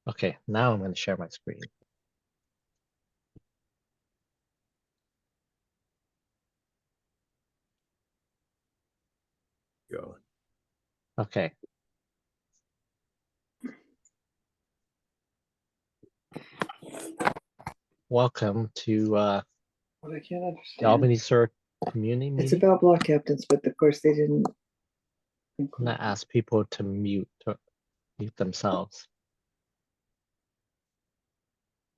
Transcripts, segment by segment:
Okay, now I'm going to share my screen. Go. Okay. Welcome to What I can't the understand. Albany CERT community It's meeting. about block captains, but of course they didn't I'm include. going to ask people to mute themselves.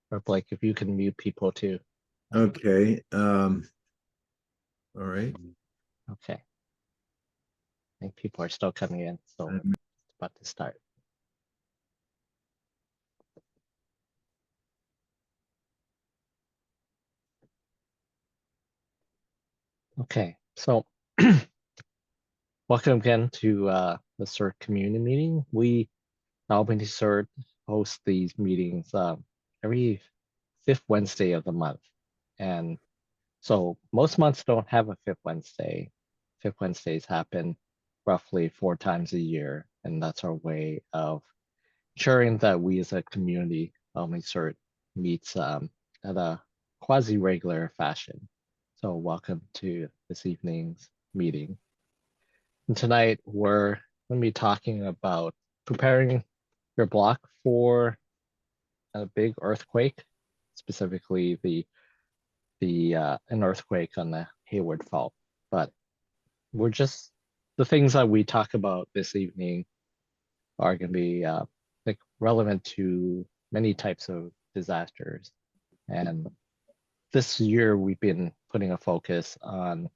Or Blake, if you can mute people too. Okay. All right. Okay. I think people are still coming in, so it's about to start. Okay, so welcome again to the CERT community meeting. We, Albany CERT, host these meetings every fifth Wednesday of the month. And so most months don't have a fifth Wednesday. Fifth Wednesdays happen roughly 4 times a year, and that's our way of ensuring that we as a community, Albany CERT, meets at a quasi-regular fashion. So welcome to this evening's meeting. And tonight we're going to be talking about preparing your block for a big earthquake, specifically an earthquake on the Hayward Fault. But the things that we talk about this evening are going to be like relevant to many types of disasters. And this year we've been putting a focus on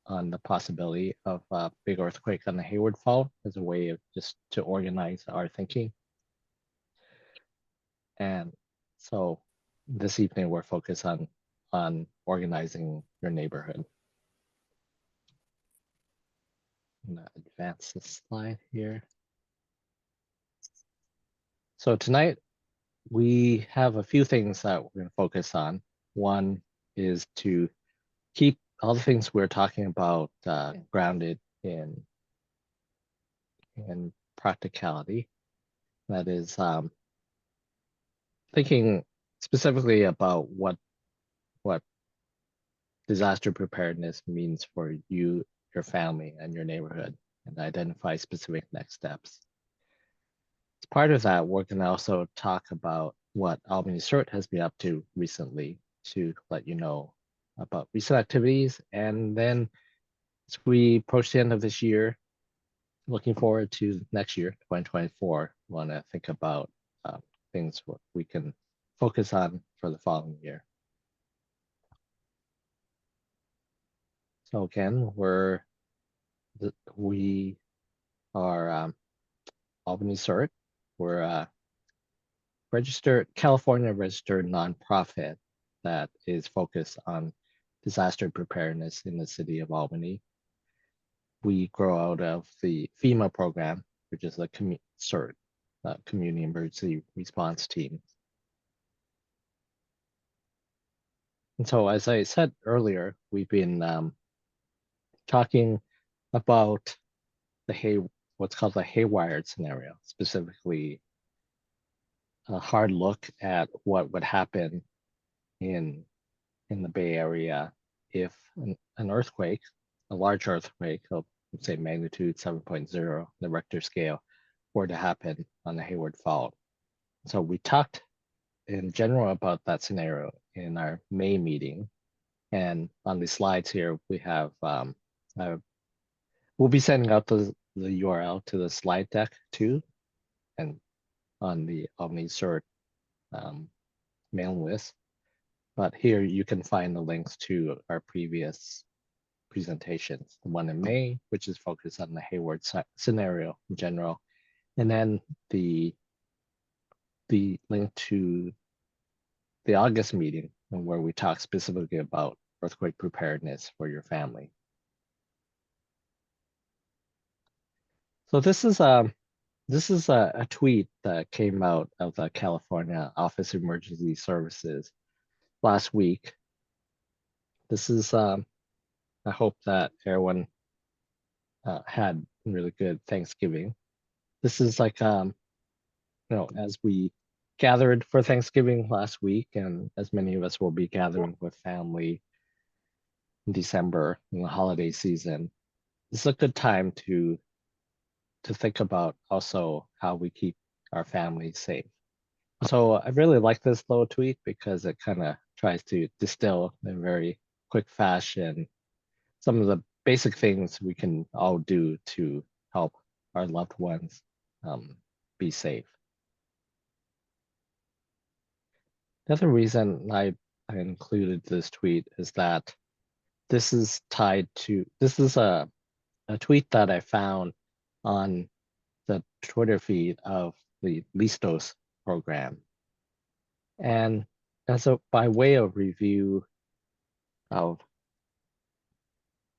the possibility of a big earthquake on the Hayward Fault as a way of just to organize our thinking. And so this evening we're focused on organizing your neighborhood. I'm gonna advance this slide here. So tonight we have a few things that we're going to focus on. One is to keep all the things we're talking about grounded in practicality. That is thinking specifically about what disaster preparedness means for you, your family, and your neighborhood, and identify specific next steps. As part of that, we're going to also talk about what Albany CERT has been up to recently to let you know about recent activities. And then as we approach the end of this year, looking forward to next year, 2024, want to think about things what we can focus on for the following year. So again, we are Albany CERT. We're a California registered nonprofit that is focused on disaster preparedness in the city of Albany. We grow out of the FEMA program, which is a CERT, Community Emergency Response Team. And so, as I said earlier, we've been talking about what's called the Haywired Scenario, specifically a hard look at what would happen in the Bay Area if an earthquake, a large earthquake of say magnitude 7.0, the Richter scale, were to happen on the Hayward Fault. So we talked in general about that scenario in our May meeting. And on the slides here, we have, we'll be sending out the URL to the slide deck too, and on the Albany CERT mailing list. But here you can find the links to our previous presentations, the one in May, which is focused on the Hayward scenario in general, and then the link to the August meeting where we talk specifically about earthquake preparedness for your family. So this is a tweet that came out of the California Office of Emergency Services last week. This is I hope that everyone had really good Thanksgiving. This is like as we gathered for Thanksgiving last week, and as many of us will be gathering with family in December in the holiday season, it's a good time to think about also how we keep our families safe. So I really like this little tweet because it kind of tries to distill in a very quick fashion some of the basic things we can all do to help our loved ones be safe. The other reason I included this tweet is that this is a tweet that I found on the Twitter feed of the Listos program. And by way of review of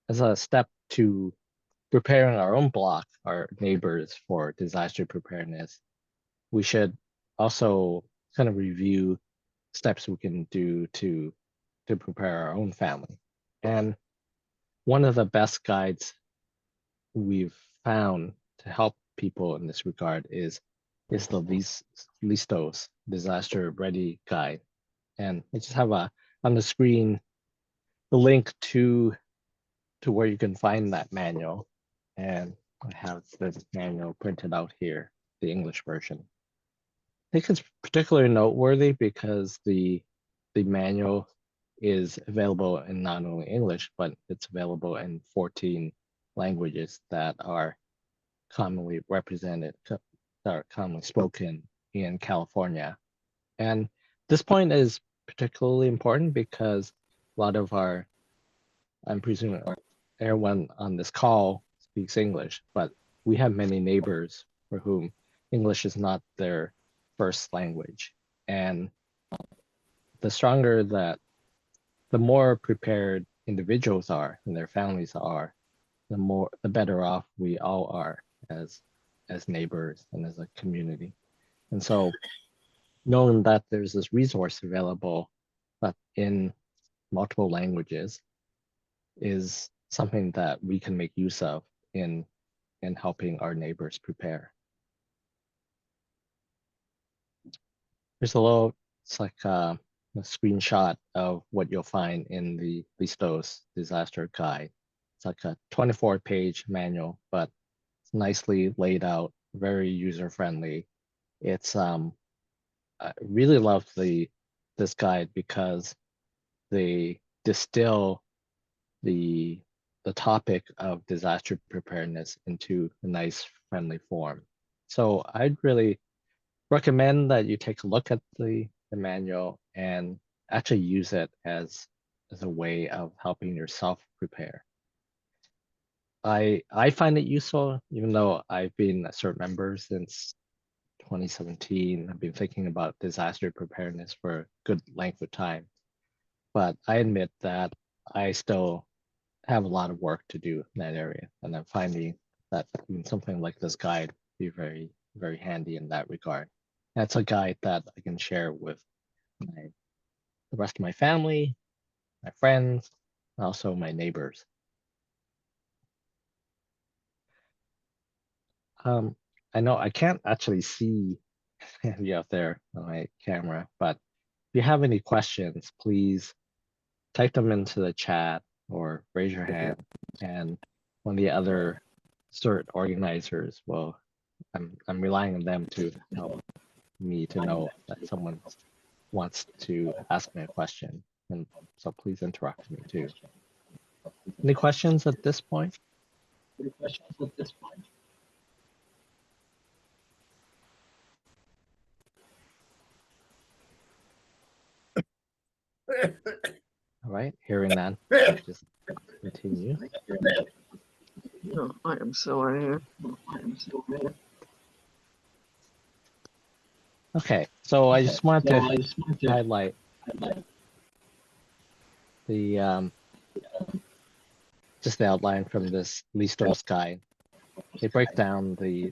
as a step to preparing our own block, our neighbors for disaster preparedness, we should also kind of review steps we can do to prepare our own family. And one of the best guides we've found to help people in this regard is the Listos Disaster Ready Guide. And I just have on the screen the link to where you can find that manual. And I have the manual printed out here, the English version. I think it's particularly noteworthy because the manual is available in not only English, but it's available in 14 languages that are commonly represented, that are commonly spoken in California. And this point is particularly important because a lot of I'm presuming everyone on this call speaks English, but we have many neighbors for whom English is not their first language. And the more prepared individuals are and their families are, the better off we all are as neighbors and as a community. And so knowing that there's this resource available but in multiple languages is something that we can make use of in helping our neighbors prepare. It's like a screenshot of what you'll find in the Listos disaster guide. It's like a 24-page manual, but it's nicely laid out, very user-friendly. I really love this guide because they distill the topic of disaster preparedness into a nice, friendly form. So I'd really recommend that you take a look at the manual and actually use it as a way of helping yourself prepare. I find it useful, even though I've been a CERT member since 2017. I've been thinking about disaster preparedness for a good length of time. But I admit that I still have a lot of work to do in that area. And I'm finding that even something like this guide be very, very handy in that regard. That's a guide that I can share with the rest of my family, my friends, and also my neighbors. I know I can't actually see you out there on my camera, but if you have any questions, please type them into the chat or raise your hand, and one of the other CERT organizers will, I'm relying on them to help me to know that someone wants to ask me a question. And so please interrupt me too. Any questions at this point? All right, hearing none, just continue. No, I am so out of here. Okay, so I just wanted to highlight the just the outline from this Listos guide. They break down the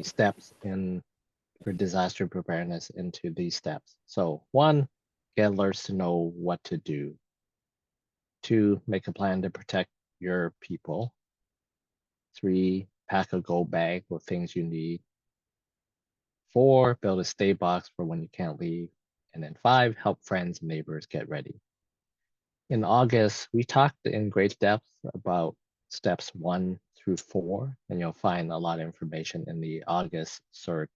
steps for disaster preparedness into these steps. So 1, get alerts to know what to do. 2, make a plan to protect your people. 3, pack a go bag with things you need. 4, build a stay box for when you can't leave. And then 5, help friends and neighbors get ready. In August, we talked in great depth about steps 1 through 4, and you'll find a lot of information in the August CERT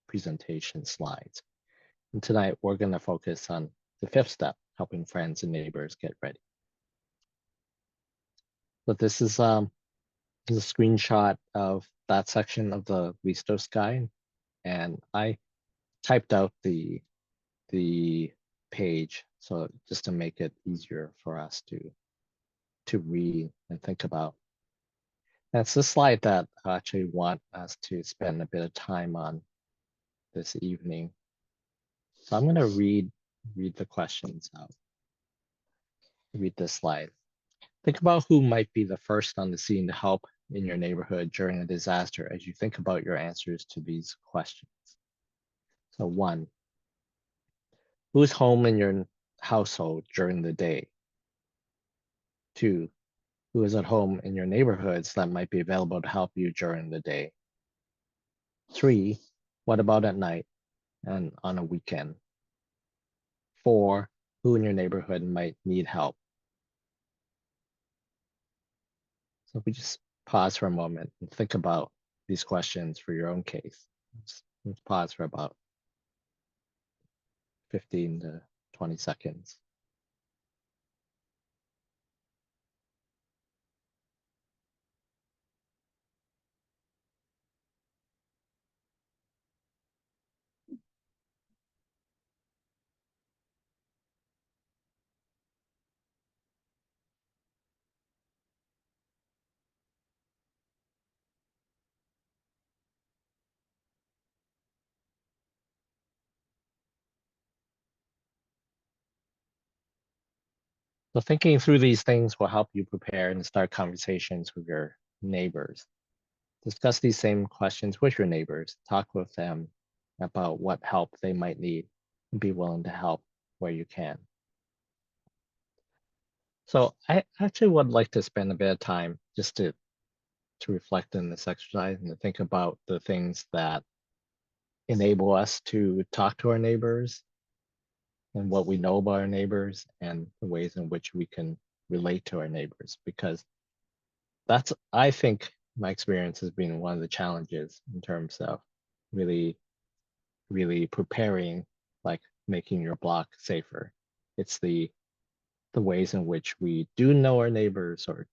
presentation slides. And tonight, we're going to focus on the 5th step, helping friends and neighbors get ready. But this is a screenshot of that section of the Listos guide, and I typed out the page so just to make it easier for us to read and think about. That's the slide that I actually want us to spend a bit of time on this evening. So I'm going to read the questions out. Read this slide. Think about who might be the first on the scene to help in your neighborhood during a disaster as you think about your answers to these questions. So 1, who's home in your household during the day? 2, who is at home in your neighborhoods that might be available to help you during the day? 3, what about at night and on a weekend? 4, who in your neighborhood might need help? So if we just pause for a moment and think about these questions for your own case. Let's pause for about 15 to 20 seconds. So thinking through these things will help you prepare and start conversations with your neighbors. Discuss these same questions with your neighbors. Talk with them about what help they might need and be willing to help where you can. So I actually would like to spend a bit of time just to reflect in this exercise and to think about the things that enable us to talk to our neighbors and what we know about our neighbors and the ways in which we can relate to our neighbors, because that's, I think, my experience has been one of the challenges in terms of really preparing, like making your block safer. It's the ways in which we do know our neighbors or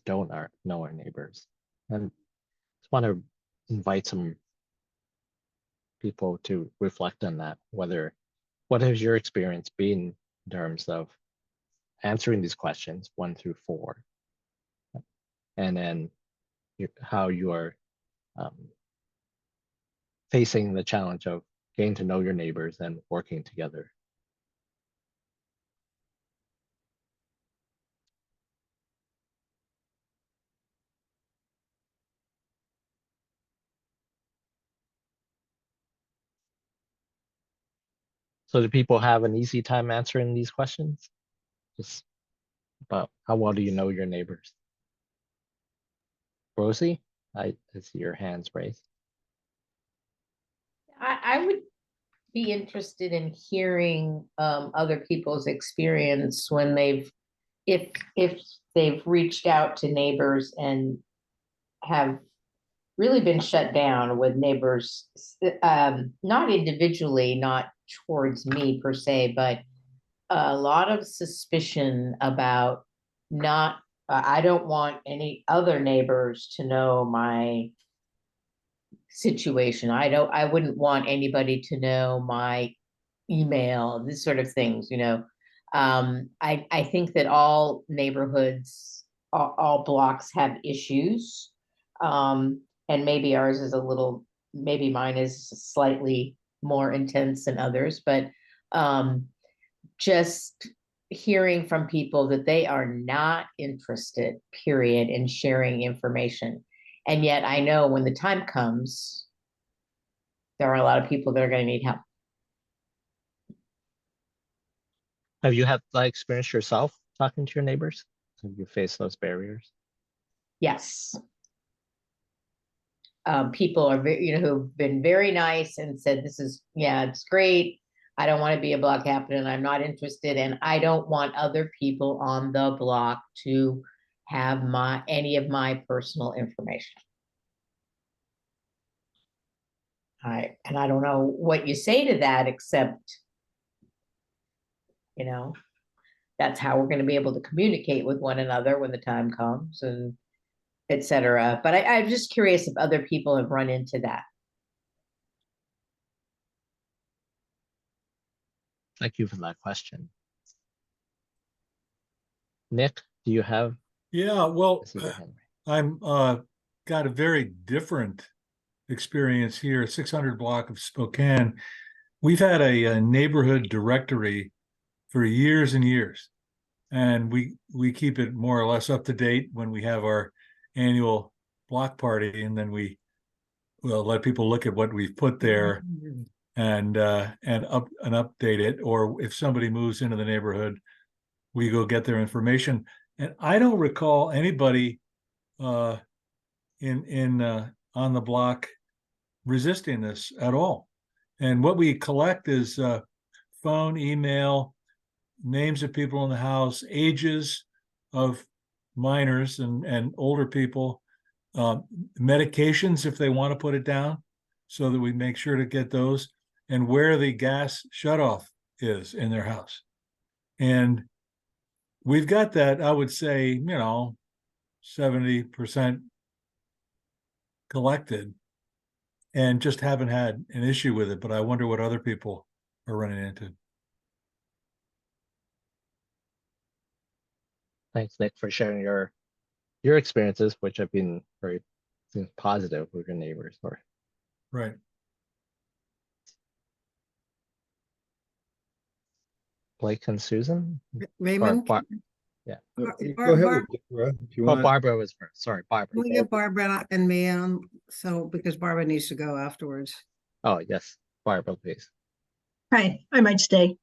don't know our neighbors. And just want to invite some people to reflect on that. What has your experience been in terms of answering these questions 1 through 4, and then how you are facing the challenge of getting to know your neighbors and working together. So do people have an easy time answering these questions? Just about how well do you know your neighbors? Rosie, I see your hands raised. I would be interested in hearing other people's experience when if they've reached out to neighbors and have really been shut down with neighbors, not individually, not towards me per se, but a lot of suspicion about not, I don't want any other neighbors to know my situation. I wouldn't want anybody to know my email, this sort of things, I think that all neighborhoods, all blocks have issues. And maybe ours is maybe mine is slightly more intense than others, but just hearing from people that they are not interested, period, in sharing information. And yet I know when the time comes, there are a lot of people that are going to need help. Have you had that experience yourself talking to your neighbors? Have you faced those barriers? Yes. people are who've been very nice and said, this is, yeah, it's great. I don't want to be a block captain. I'm not interested. And I don't want other people on the block to have any of my personal information. And I don't know what you say to that, except, that's how we're going to be able to communicate with one another when the time comes, and et cetera. But I'm just curious if other people have run into that. Thank you for that question. Nick, do you have? Yeah, well, I see your hand. I'm got a very different experience here, 600 block of Spokane. We've had a neighborhood directory for years and years, and we keep it more or less up to date when we have our annual block party, and then we'll let people look at what we've put there and update it. Or if somebody moves into the neighborhood, we go get their information. And I don't recall anybody on the block resisting this at all. And what we collect is phone, email, names of people in the house, ages of minors and older people, medications if they want to put it down, so that we make sure to get those, and where the gas shutoff is in their house. And we've got that, I would say, 70% collected, and just haven't had an issue with it. But I wonder what other people are running into. Thanks, Nick, for sharing your experiences, which have been very positive with your neighbors. Or Right. Blake and Susan. Raymond? Yeah. Go ahead, Deborah, if you want. Barbara was first. Sorry, Barbara. We'll get Barbara and me on, because Barbara needs to go afterwards. Oh, yes. Barbara, please. Hi, I might stay.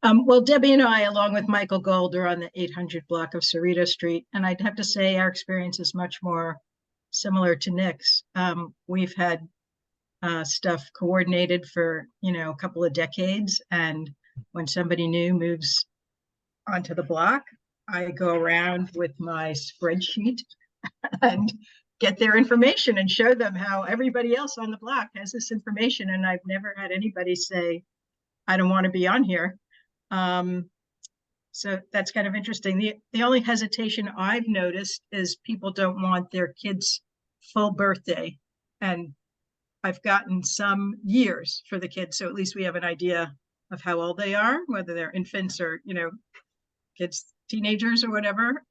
Well, Debbie and I, along with Michael Gold, are on the 800 block of Cerrito Street, and I'd have to say our experience is much more similar to Nick's. We've had stuff coordinated for, a couple of decades, and when somebody new moves onto the block, I go around with my spreadsheet and get their information and show them how everybody else on the block has this information, and I've never had anybody say, I don't want to be on here. So that's kind of interesting. The only hesitation I've noticed is people don't want their kids' full birthday. And I've gotten some years for the kids, so at least we have an idea of how old they are, whether they're infants or, kids, teenagers or whatever.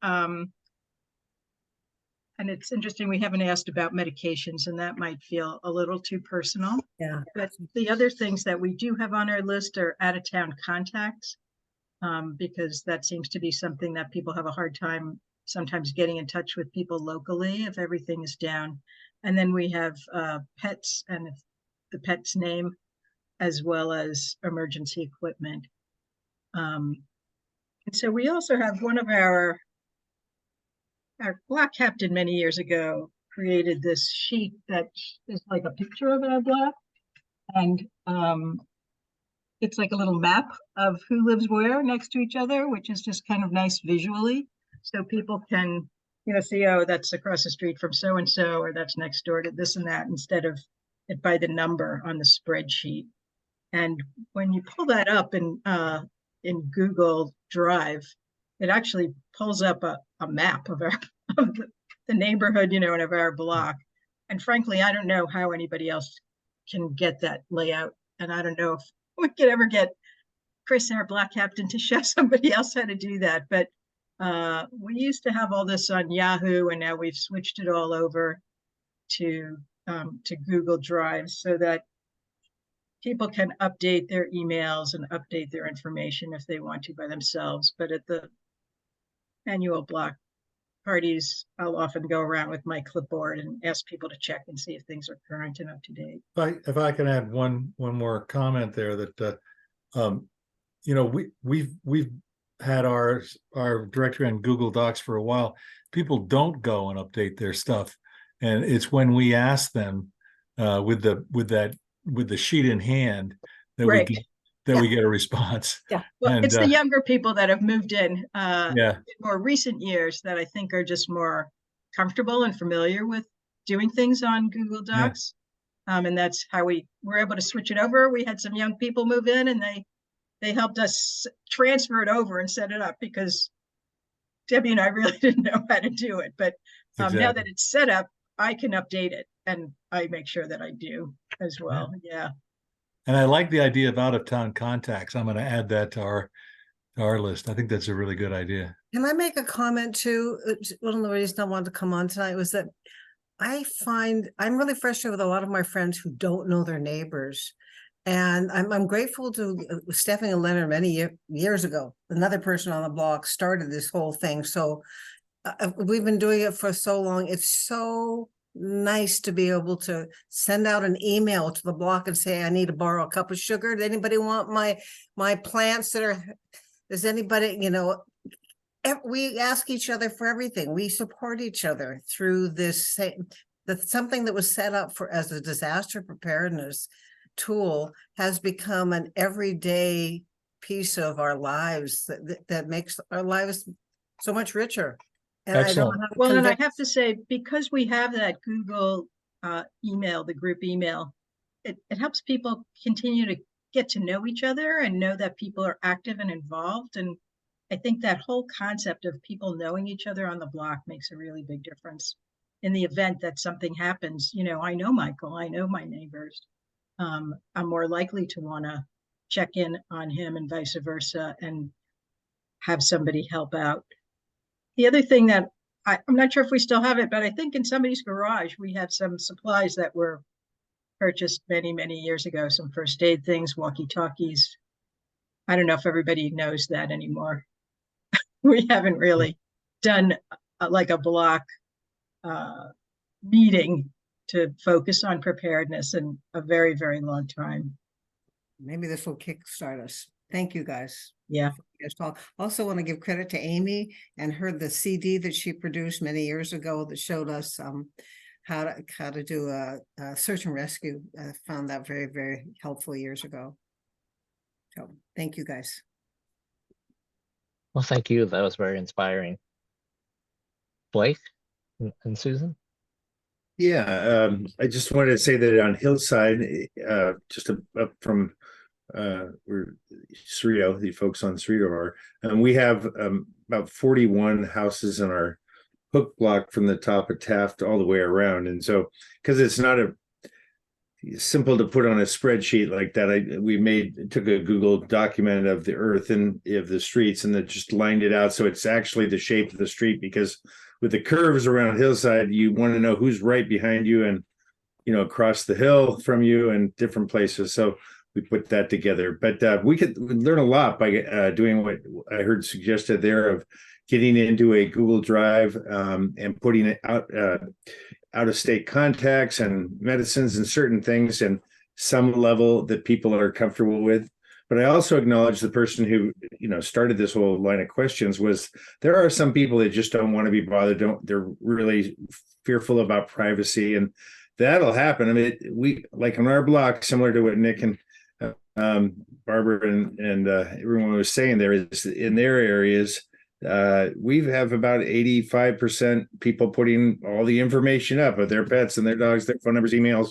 And it's interesting, we haven't asked about medications, and that might feel a little too personal. Yeah. But the other things that we do have on our list are out-of-town contacts, because that seems to be something that people have a hard time sometimes getting in touch with people locally if everything is down. And then we have pets and the pet's name, as well as emergency equipment. And so we also have one of our block captain many years ago created this sheet that is like a picture of our block, and it's like a little map of who lives where next to each other, which is just kind of nice visually, so people can see, oh, that's across the street from so and so, or that's next door to this and that, instead of it by the number on the spreadsheet. And when you pull that up in Google Drive, it actually pulls up a map of the neighborhood, and of our block. And frankly, I don't know how anybody else can get that layout. And I don't know if we could ever get Chris, our block captain, to show somebody else how to do that. But we used to have all this on Yahoo, and now we've switched it all over to Google Drive, so that people can update their emails and update their information if they want to by themselves. But at the annual block parties, I'll often go around with my clipboard and ask people to check and see if things are current and up to date. If I can add one more comment there, that we've had our directory on Google Docs for a while. People don't go and update their stuff, and it's when we ask them with the sheet in hand that Right. we get a response. Yeah, well, And, it's the younger people that have moved in yeah, in more recent years that I think are just more comfortable and familiar with doing things on Google Docs. And that's how we were able to switch it over. We had some young people move in and they helped us transfer it over and set it up because Debbie and I really didn't know how to do it. But now exactly. that it's set up, I can update it and I make sure that I do as well. Yeah. And I like the idea of out-of-town contacts. I'm going to add that to our list. I think that's a really good idea. Can I make a comment too? One of the reasons I wanted to come on tonight was that I find I'm really frustrated with a lot of my friends who don't know their neighbors. And I'm grateful to Stephanie and Leonard many years ago. Another person on the block started this whole thing. So we've been doing it for so long. It's so nice to be able to send out an email to the block and say, I need to borrow a cup of sugar. Does anybody want my plants that are, does anybody, we ask each other for everything. We support each other through this, something that was set up as a disaster preparedness tool has become an everyday piece of our lives that makes our lives so much richer. And excellent. And I have to say, because we have that Google email, the group email, it helps people continue to get to know each other and know that people are active and involved. And I think that whole concept of people knowing each other on the block makes a really big difference. In the event that something happens, I know Michael, I know my neighbors. I'm more likely to want to check in on him and vice versa and have somebody help out. The other thing that I'm not sure if we still have it, but I think in somebody's garage, we had some supplies that were purchased many, many years ago, some first aid things, walkie-talkies. I don't know if everybody knows that anymore. We haven't really done like a block meeting to focus on preparedness in a very, very long time. Maybe this will kickstart us. Thank you, guys. Yeah. Also want to give credit to Amy and the CD that she produced many years ago that showed us how to do a search and rescue. I found that very, very helpful years ago. So thank you, guys. Well, thank you. That was very inspiring. Blake and Susan? Yeah, I just wanted to say that on Hillside, just up from where Cerrito, the folks on Cerrito are, and we have about 41 houses in our hook block from the top of Taft all the way around. And so, because it's not simple to put on a spreadsheet like that, we took a Google document of the earth and of the streets and then just lined it out so it's actually the shape of the street, because with the curves around Hillside, you want to know who's right behind you and across the hill from you and different places. So we put that together, but we could learn a lot by doing what I heard suggested there of getting into a Google Drive and putting it out of state contacts and medicines and certain things and some level that people are comfortable with. But I also acknowledge the person who started this whole line of questions was there are some people that just don't want to be bothered. They're really fearful about privacy, and that'll happen. I mean, we like on our block, similar to what Nick and Barbara and everyone was saying, there is in their areas, we have about 85% people putting all the information up of their pets and their dogs, their phone numbers, emails.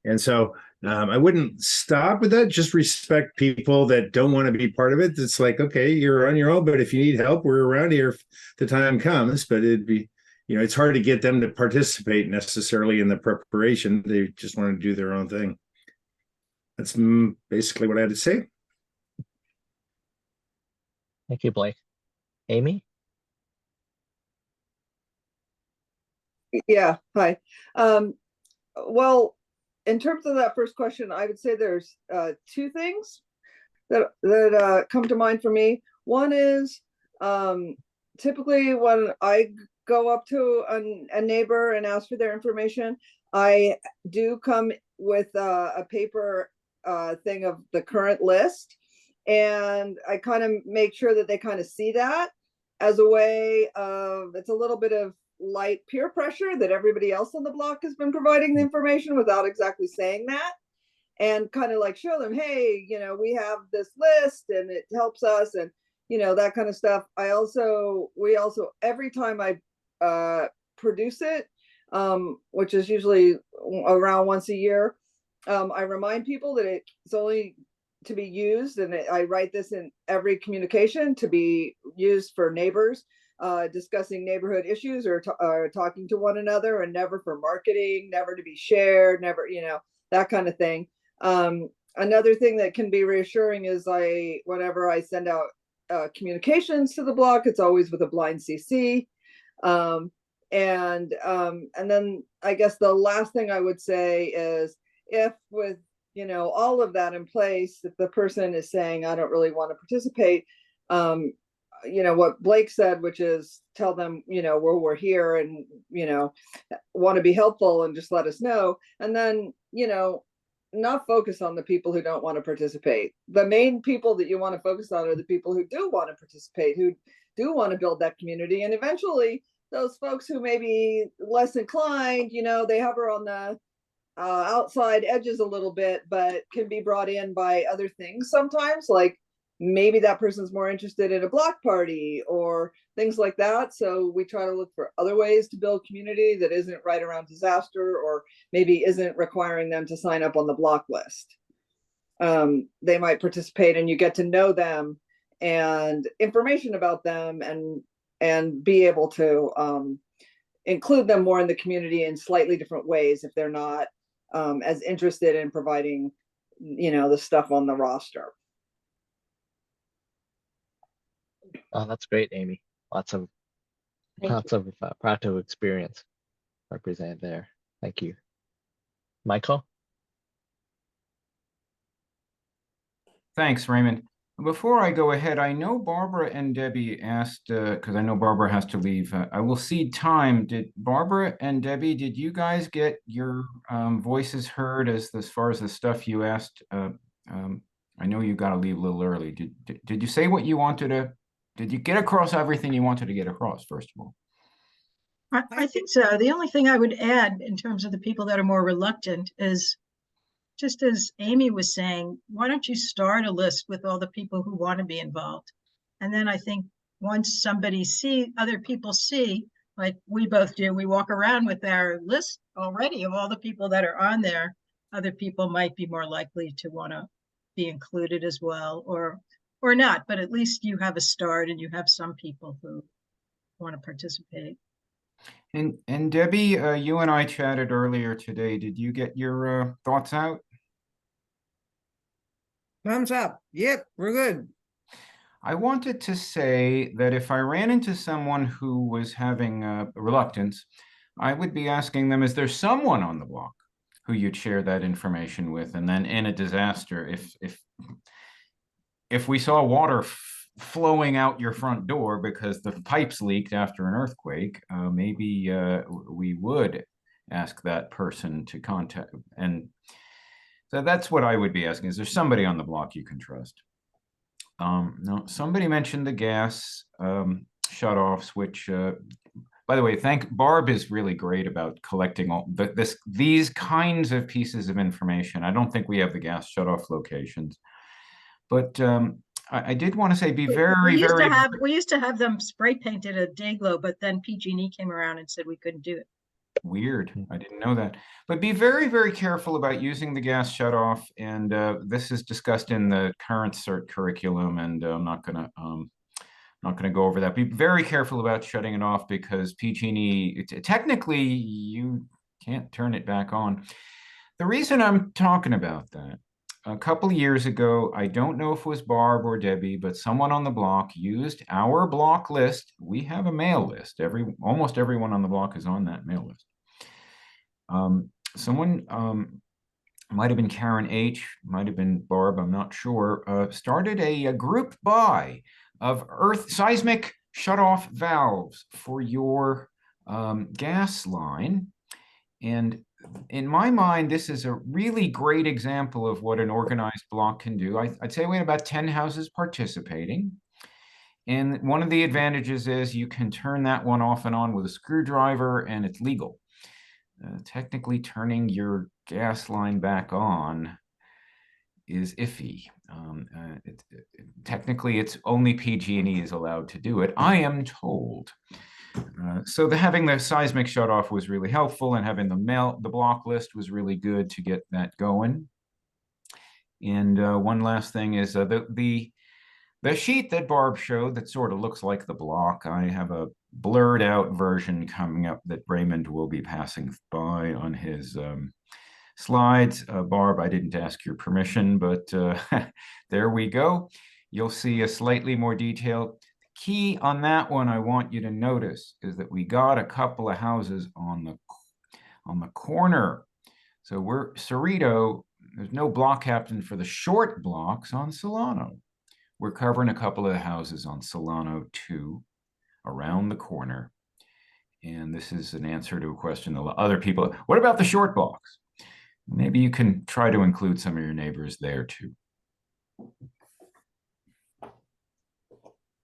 And so I wouldn't stop with that. Just respect people that don't want to be part of it. It's like, okay, you're on your own, but if you need help, we're around here if the time comes. But it'd be, it's hard to get them to participate necessarily in the preparation. They just want to do their own thing. That's basically what I had to say. Thank you, Blake. Amy? Yeah, hi. Well, in terms of that first question, I would say there's two things that come to mind for me. One is typically when I go up to a neighbor and ask for their information, I do come with a paper thing of the current list, and I kind of make sure that they kind of see that as a way of, it's a little bit of light peer pressure that everybody else on the block has been providing the information without exactly saying that, and kind of like show them, hey, we have this list and it helps us, and that kind of stuff. We also every time I produce it, which is usually around once a year, I remind people that it's only to be used, and I write this in every communication, to be used for neighbors discussing neighborhood issues or talking to one another, and never for marketing, never to be shared, never, that kind of thing. Another thing that can be reassuring is whenever I send out communications to the block, it's always with a blind CC. And then I guess the last thing I would say is, if with all of that in place, if the person is saying, I don't really want to participate, what Blake said, which is tell them, where we're here and, want to be helpful, and just let us know. And then, not focus on the people who don't want to participate. The main people that you want to focus on are the people who do want to participate, who do want to build that community. And eventually those folks who may be less inclined, they hover on the outside edges a little bit, but can be brought in by other things sometimes, like maybe that person's more interested in a block party or things like that. So we try to look for other ways to build community that isn't right around disaster, or maybe isn't requiring them to sign up on the block list. They might participate, and you get to know them and information about them, and be able to include them more in the community in slightly different ways if they're not as interested in providing, the stuff on the roster. Oh, that's great, Amy. Lots of practical experience represented there. Thank you. Michael? Thanks, Raymond. Before I go ahead, I know Barbara and Debbie asked, because I know Barbara has to leave. I will cede time. Did Barbara and Debbie, did you guys get your voices heard as far as the stuff you asked? I know you got to leave a little early. Did you say what you wanted to? Did you get across everything you wanted to get across, first of all? I think so. The only thing I would add in terms of the people that are more reluctant is, just as Amy was saying, why don't you start a list with all the people who want to be involved? And then I think once other people see, like we both do, we walk around with our list already of all the people that are on there, other people might be more likely to want to be included as well, or not, but at least you have a start and you have some people who want to participate. And Debbie, you and I chatted earlier today. Did you get your thoughts out? Thumbs up. Yep, we're good. I wanted to say that if I ran into someone who was having reluctance, I would be asking them, is there someone on the block who you'd share that information with? And then in a disaster, if we saw water flowing out your front door because the pipes leaked after an earthquake, maybe we would ask that person to contact. And so that's what I would be asking. Is there somebody on the block you can trust? No, somebody mentioned the gas shutoffs, which, by the way, Barb is really great about collecting all these kinds of pieces of information. I don't think we have the gas shutoff locations, but I did want to say, be very. We used to have them spray painted a Dayglow, but then PG&E came around and said we couldn't do it. Weird. I didn't know that. But be very, very careful about using the gas shutoff. And this is discussed in the current CERT curriculum, and I'm not gonna go over that. Be very careful about shutting it off, because PG&E, technically you can't turn it back on. The reason I'm talking about that, a couple of years ago, I don't know if it was Barb or Debbie, but someone on the block used our block list. We have a mail list. Almost everyone on the block is on that mail list. Someone, might have been Karen H., might have been Barb, I'm not sure, started a group buy of seismic shutoff valves for your gas line. And in my mind, this is a really great example of what an organized block can do. I'd say we had about 10 houses participating. And one of the advantages is you can turn that one off and on with a screwdriver, and it's legal. Technically, turning your gas line back on is iffy. Technically, it's only PG&E is allowed to do it, I am told. So having the seismic shut off was really helpful, and having the block list was really good to get that going. And one last thing is the sheet that Barb showed that sort of looks like the block. I have a blurred out version coming up that Raymond will be passing by on his slides. Barb, I didn't ask your permission, but there we go. You'll see a slightly more detailed. Key on that one I want you to notice is that we got a couple of houses on the corner. So we're Cerrito, there's no block captain for the short blocks on Solano. We're covering a couple of houses on Solano 2 around the corner. And this is an answer to a question that other people, what about the short blocks? Maybe you can try to include some of your neighbors there too.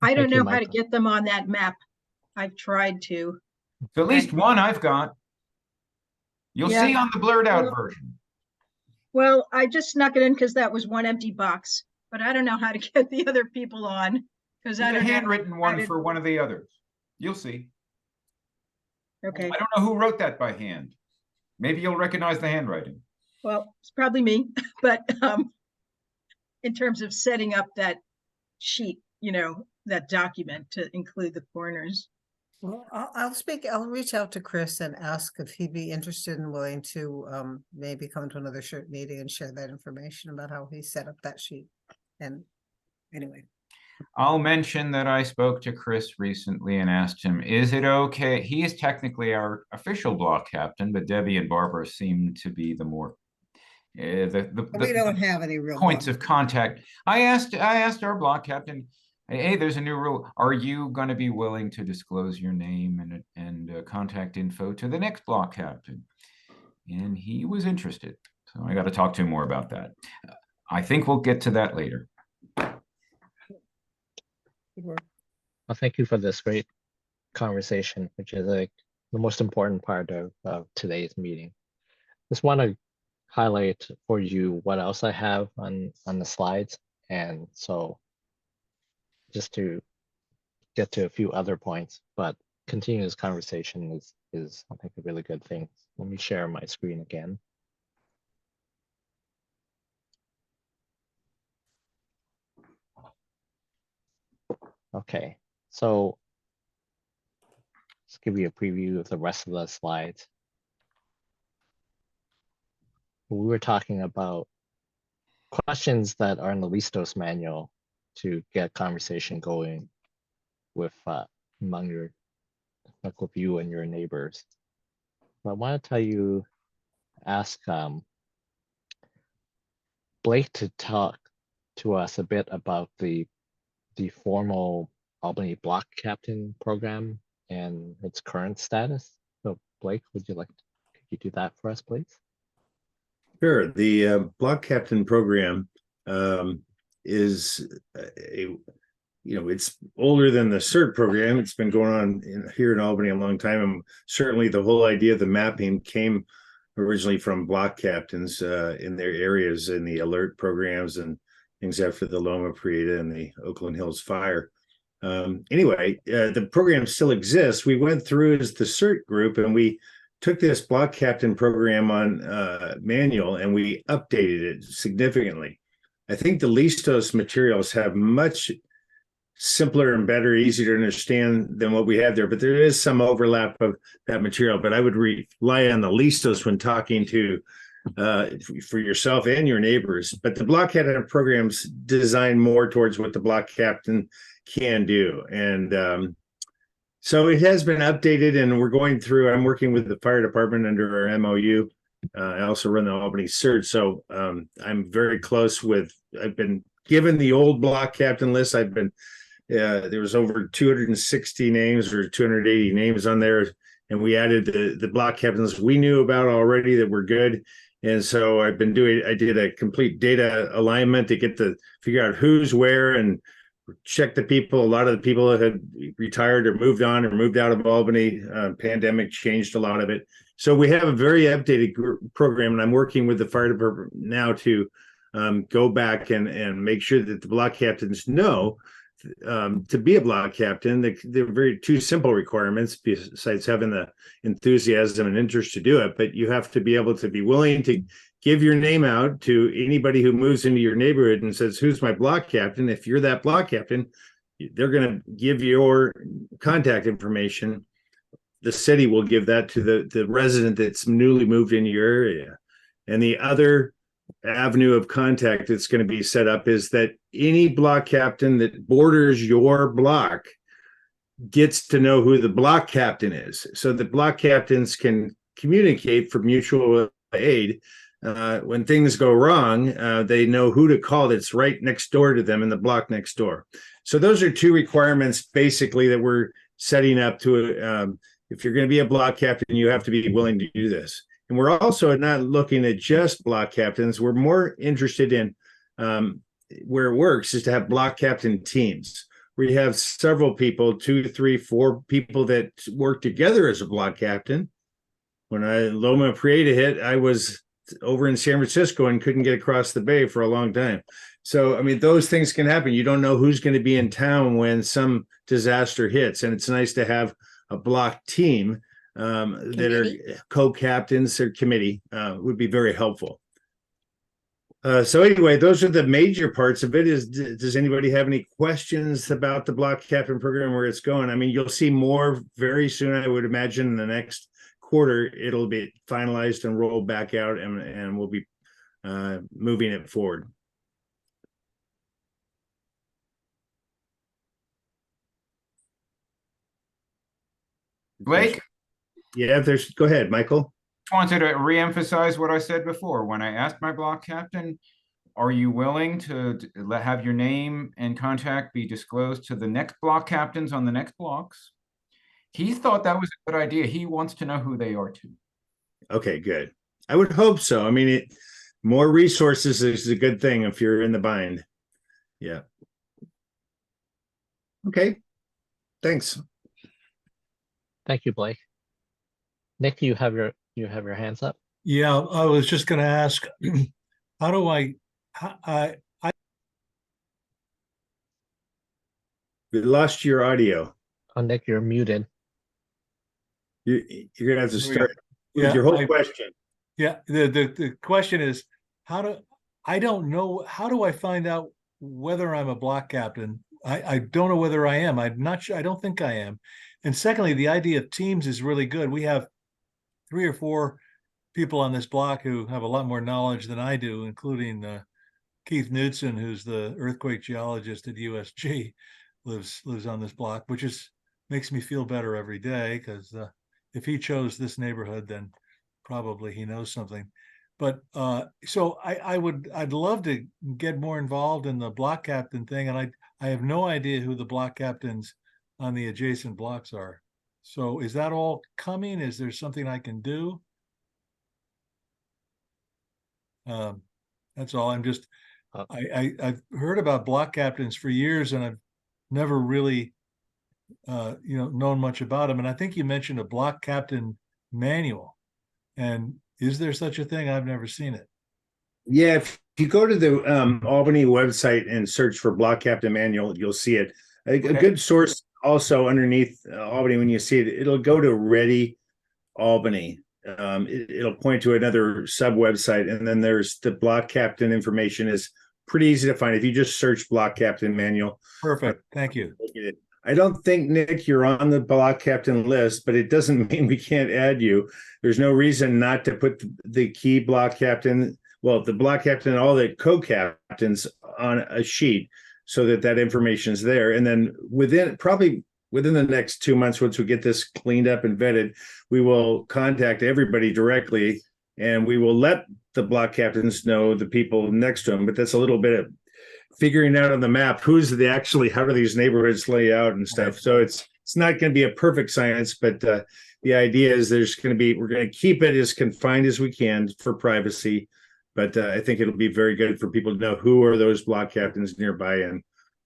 I don't Thank you, know how to Michael. get them on that map. I've tried to. So at least one I've got. You'll Yeah. see on the blurred out Well, version. Well, I just snuck it in because that was one empty box, but I don't know how to get the other people on because I There's a don't know. handwritten one for one of the others. You'll see. Okay, I don't know who wrote that by hand. Maybe you'll recognize the handwriting. well, it's probably me, but in terms of setting up that sheet, that document to include the corners. Well, I'll reach out to Chris and ask if he'd be interested and willing to maybe come to another CERT meeting and share that information about how he set up that sheet. And anyway. I'll mention that I spoke to Chris recently and asked him, is it okay? He is technically our official block captain, but Debbie and Barbara seem to be the more We don't have any real points block. of contact. I asked our block captain, hey, there's a new rule. Are you going to be willing to disclose your name and contact info to the next block captain? And he was interested. So I got to talk to him more about that. I think we'll get to that later. Well, thank you for this great conversation, which is like the most important part of today's meeting. Just want to highlight for you what else I have on the slides, and so just to get to a few other points, but continue this conversation is I think a really good thing. Let me share my screen again. Okay, so let's give you a preview of the rest of the slides. We were talking about questions that are in the Listos manual to get conversation going with among your, like with you and your neighbors. But I want to tell you, ask Blake to talk to us a bit about the formal Albany Block Captain program and its current status. So Blake, could you do that for us, please? Sure. The block captain program is it's older than the CERT program. It's been going on here in Albany a long time. And certainly the whole idea of the mapping came originally from block captains in their areas in the alert programs and things after the Loma Prieta and the Oakland Hills fire. Anyway, the program still exists. We went through as the CERT group and we took this block captain program on manual and we updated it significantly. I think the Listos materials have much simpler and better, easier to understand than what we have there, but there is some overlap of that material. But I would rely on the Listos when talking to for yourself and your neighbors. But the block captain program's designed more towards what the block captain can do. And so it has been updated and we're going through, I'm working with the fire department under our MOU. I also run the Albany CERT. So I'm very close with, I've been given the old block captain list. I've been, there was over 260 names or 280 names on there. And we added the block captains we knew about already that were good. And so I did a complete data alignment to figure out who's where and check the people. A lot of the people that had retired or moved on or moved out of Albany. Pandemic changed a lot of it. So we have a very updated program, and I'm working with the fire department now to go back and make sure that the block captains know to be a block captain. They're very two simple requirements besides having the enthusiasm and interest to do it. But you have to be able to be willing to give your name out to anybody who moves into your neighborhood and says, "Who's my block captain?" If you're that block captain, they're going to give your contact information. The city will give that to the resident that's newly moved into your area. And the other avenue of contact that's going to be set up is that any block captain that borders your block gets to know who the block captain is, so the block captains can communicate for mutual aid. When things go wrong, they know who to call that's right next door to them in the block next door. So those are two requirements basically that we're setting up to, if you're going to be a block captain, you have to be willing to do this. And we're also not looking at just block captains. We're more interested in where it works is to have block captain teams where you have several people, 2, 3, 4 people that work together as a block captain. When Loma Prieta hit, I was over in San Francisco and couldn't get across the bay for a long time. So, I mean, those things can happen. You don't know who's going to be in town when some disaster hits. And it's nice to have a block team that are co-captains or committee would be very helpful. So anyway, those are the major parts of it. Does anybody have any questions about the block captain program, where it's going? I mean, you'll see more very soon, I would imagine, in the next quarter. It'll be finalized and rolled back out, and we'll be moving it forward. Blake? Yeah, go ahead, Michael. I wanted to reemphasize what I said before. When I asked my block captain, are you willing to have your name and contact be disclosed to the next block captains on the next blocks? He thought that was a good idea. He wants to know who they are too. Okay, good. I would hope so. I mean, more resources is a good thing if you're in the bind. Yeah. Okay. Thanks. Thank you, Blake. Nick, you have your hands up. Yeah, I was just going to ask, how do I We lost your audio. Oh, Nick, you're muted. You're gonna have to start with Yeah, your whole question. Yeah, the question is, I don't know, how do I find out whether I'm a block captain? I don't know whether I am. I'm not sure. I don't think I am. And secondly, the idea of teams is really good. We have 3 or 4 people on this block who have a lot more knowledge than I do, including Keith Knudsen, who's the earthquake geologist at USG, lives on this block, which makes me feel better every day, because if he chose this neighborhood, then probably he knows something. But so I'd love to get more involved in the block captain thing, and I have no idea who the block captains on the adjacent blocks are. So is that all coming? Is there something I can do? That's all. I'm just, I've heard about block captains for years, and I've never really, known much about them. And I think you mentioned a block captain manual. And is there such a thing? I've never seen it. Yeah, if you go to the Albany website and search for block captain manual, you'll see it. A good source also underneath Albany, when you see it, it'll go to Ready Albany. It'll point to another sub website, and then there's the block captain information is pretty easy to find if you just search block captain manual. Perfect. Thank you. I don't think, Nick, you're on the block captain list, but it doesn't mean we can't add you. There's no reason not to put the key block captain, the block captain and all the co-captains on a sheet so that information is there. And then within the next 2 months, once we get this cleaned up and vetted, we will contact everybody directly, and we will let the block captains know the people next to them. But that's a little bit of figuring out on the map how do these neighborhoods lay out and stuff. So it's not going to be a perfect science, but the idea is we're going to keep it as confined as we can for privacy. But I think it'll be very good for people to know who are those block captains nearby, and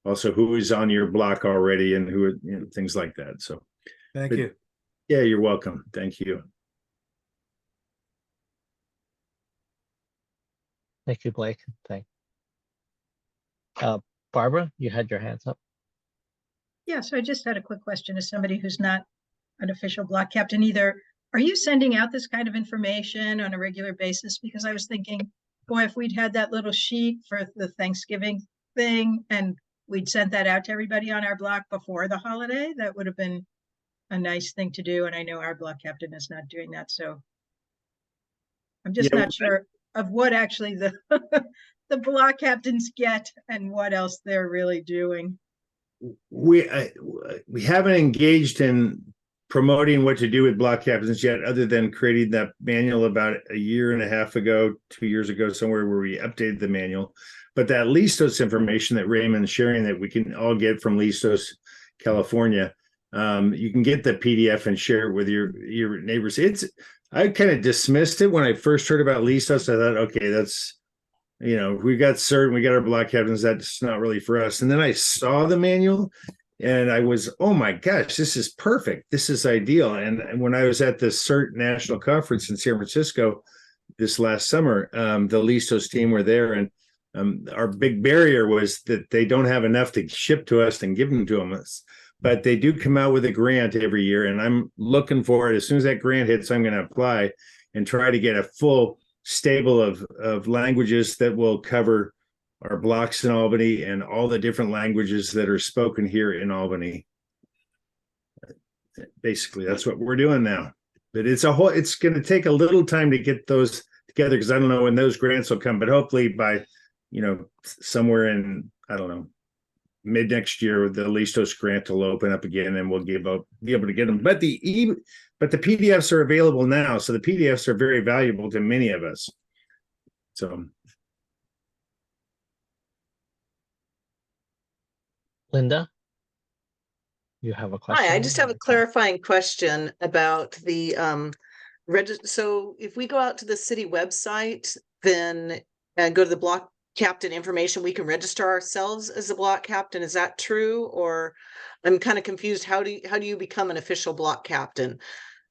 also who is on your block already and who, things like that. So, Thank but- you. yeah, you're welcome. Thank you. Thank you, Blake. Barbara, you had your hands up. Yeah, so I just had a quick question as somebody who's not an official block captain either. Are you sending out this kind of information on a regular basis? Because I was thinking, boy, if we'd had that little sheet for the Thanksgiving thing and we'd sent that out to everybody on our block before the holiday, that would have been a nice thing to do. And I know our block captain is not doing that. So I'm just Yeah, not sure of what actually the the block captains get and what else they're really doing. we haven't engaged in promoting what to do with block captains yet, other than creating that manual about a year and a half ago, 2 years ago, somewhere where we updated the manual. But that Listos information that Raymond's sharing that we can all get from Listos, California, you can get the PDF and share it with your neighbors. I kind of dismissed it when I first heard about Listos. I thought, okay, that's, we got CERT, we got our block captains, that's not really for us. And then I saw the manual and I was, oh my gosh, this is perfect. This is ideal. And when I was at the CERT National Conference in San Francisco this last summer, the Listos team were there, and our big barrier was that they don't have enough to ship to us and give them to us. But they do come out with a grant every year, and I'm looking for it. As soon as that grant hits, I'm going to apply and try to get a full stable of languages that will cover our blocks in Albany and all the different languages that are spoken here in Albany. Basically, that's what we're doing now. But it's going to take a little time to get those together, because I don't know when those grants will come, but hopefully by, somewhere in, I don't know, mid next year, the Listos grant will open up again and we'll be able to get them. But the PDFs are available now. So the PDFs are very valuable to many of us. So. Linda, you have a question? Hi, I just have a clarifying question about the so if we go out to the city website, then and go to the block captain information, we can register ourselves as a block captain. Is that true? Or I'm kind of confused. How do you become an official block captain?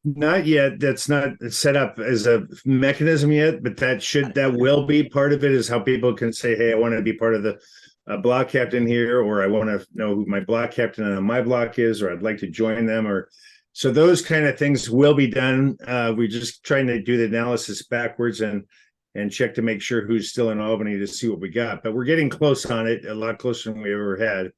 Not yet. That's not set up as a mechanism yet, but that will be part of it, is how people can say, hey, I want to be part of the block captain here, or I want to know who my block captain on my block is, or I'd like to join them, or so those kind of things will be done. We're just trying to do the analysis backwards and check to make sure who's still in Albany to see what we got. But we're getting close on it, a lot closer than we ever had.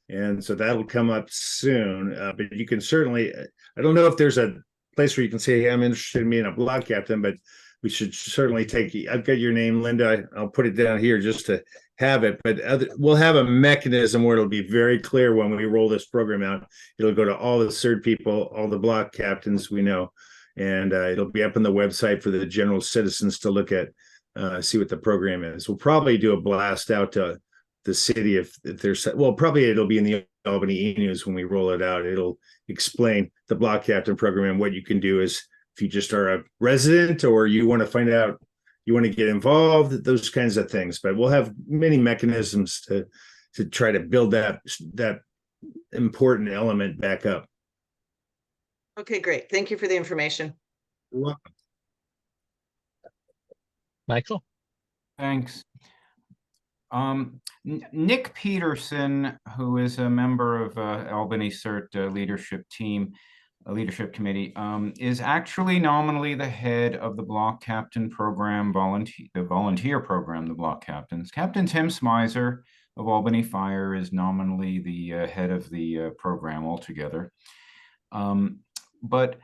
And so that'll come up soon. But you can certainly, I don't know if there's a place where you can say, hey, I'm interested in being a block captain, but we should certainly I've got your name, Linda. I'll put it down here just to have it. But we'll have a mechanism where it'll be very clear when we roll this program out. It'll go to all the CERT people, all the block captains we know, and it'll be up on the website for the general citizens to look at, see what the program is. We'll probably do a blast out to the city if there's, well, probably it'll be in the Albany E-News when we roll it out. It'll explain the block captain program and what you can do is if you just are a resident or you want to find out, you want to get involved, those kinds of things. But we'll have many mechanisms to try to build that important element back up. Okay, great. Thank you for the information. You're welcome. Michael? Thanks. Nick Peterson, who is a member of Albany CERT leadership committee, is actually nominally the head of the block captain program, the volunteer program, the block captains. Captain Tim Smizer of Albany Fire is nominally the head of the program altogether. But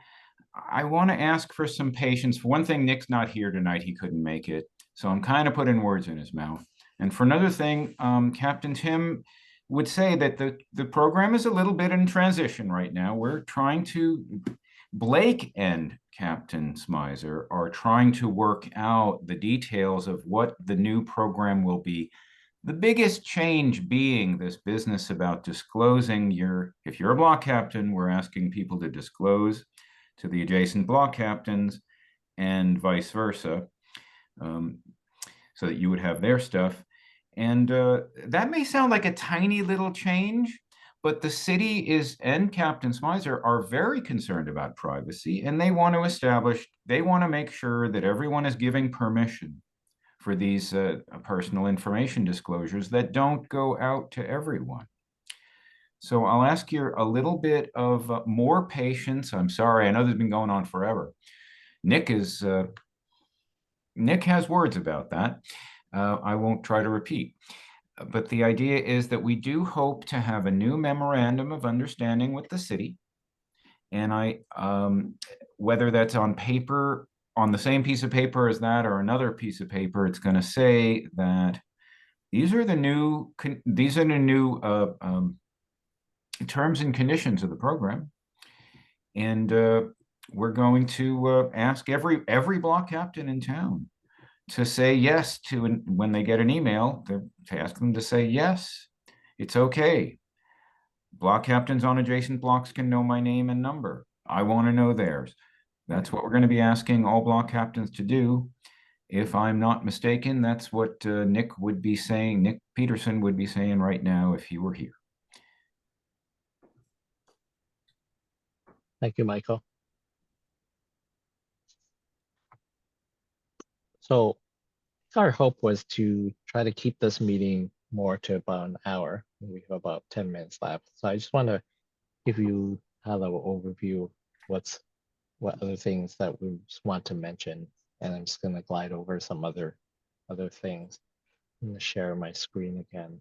I want to ask for some patience. For one thing, Nick's not here tonight. He couldn't make it. So I'm kind of putting words in his mouth. And for another thing, Captain Tim would say that the program is a little bit in transition right now. We're trying to, Blake and Captain Smizer are trying to work out the details of what the new program will be. The biggest change being this business about disclosing if you're a block captain, we're asking people to disclose to the adjacent block captains and vice versa, so that you would have their stuff. And that may sound like a tiny little change, but the city and Captain Smizer are very concerned about privacy, and they want to make sure that everyone is giving permission for these personal information disclosures that don't go out to everyone. So I'll ask you a little bit of more patience. I'm sorry, I know this has been going on forever. Nick has words about that. I won't try to repeat. But the idea is that we do hope to have a new memorandum of understanding with the city. And whether that's on paper, on the same piece of paper as that or another piece of paper, it's going to say that these are the new terms and conditions of the program. And we're going to ask every block captain in town to say yes to, when they get an email, to ask them to say yes, it's okay. Block captains on adjacent blocks can know my name and number. I want to know theirs. That's what we're going to be asking all block captains to do. If I'm not mistaken, that's what Nick Peterson would be saying right now if he were here. Thank you, Michael. So our hope was to try to keep this meeting more to about an hour. We have about 10 minutes left. So I just want to give you a high-level overview of what other things that we just want to mention. And I'm just going to glide over some other things. I'm going to share my screen again.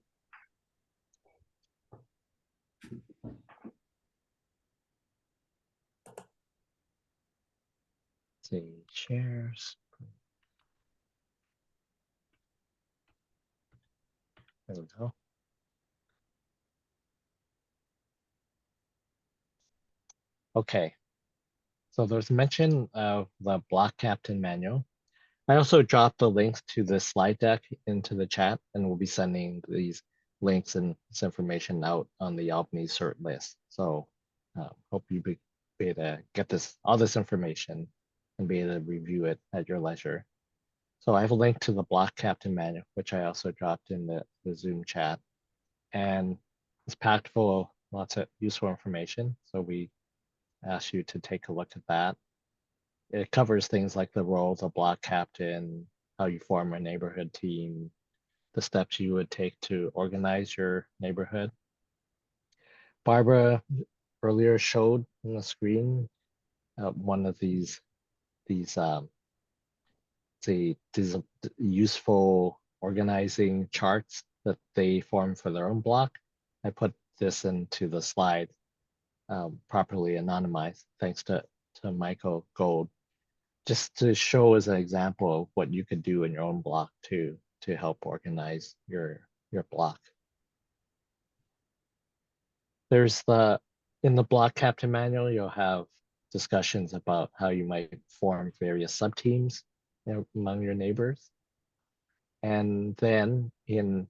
Let's see, shares. There we go. Okay. So there's mention of the block captain manual. I also dropped the links to the slide deck into the chat, and we'll be sending these links and this information out on the Albany CERT list. So hope you be able to get all this information and be able to review it at your leisure. So I have a link to the block captain manual, which I also dropped in the Zoom chat. And it's packed full of lots of useful information. So we ask you to take a look at that. It covers things like the role of the block captain, how you form a neighborhood team, the steps you would take to organize your neighborhood. Barbara earlier showed on the screen one of these useful organizing charts that they form for their own block. I put this into the slide properly anonymized, thanks to Michael Gold, just to show as an example of what you could do in your own block to help organize your block. There's in the block captain manual, you'll have discussions about how you might form various sub-teams among your neighbors. And then in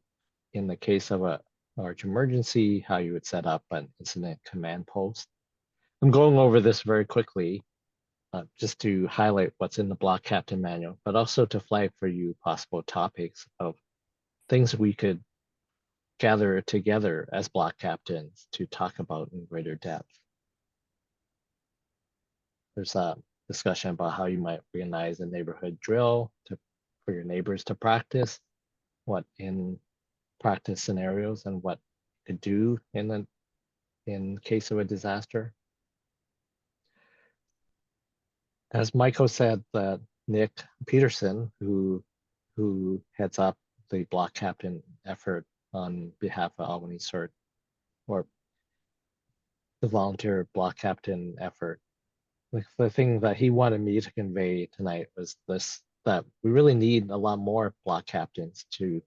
the case of a large emergency, how you would set up an incident command post. I'm going over this very quickly, just to highlight what's in the block captain manual, but also to flag for you possible topics of things we could gather together as block captains to talk about in greater depth. There's a discussion about how you might organize a neighborhood drill for your neighbors to practice what in practice scenarios and what to do in case of a disaster. As Michael said, that Nick Peterson, who heads up the block captain effort on behalf of Albany CERT, or the volunteer block captain effort, the thing that he wanted me to convey tonight was this, that we really need a lot more block captains to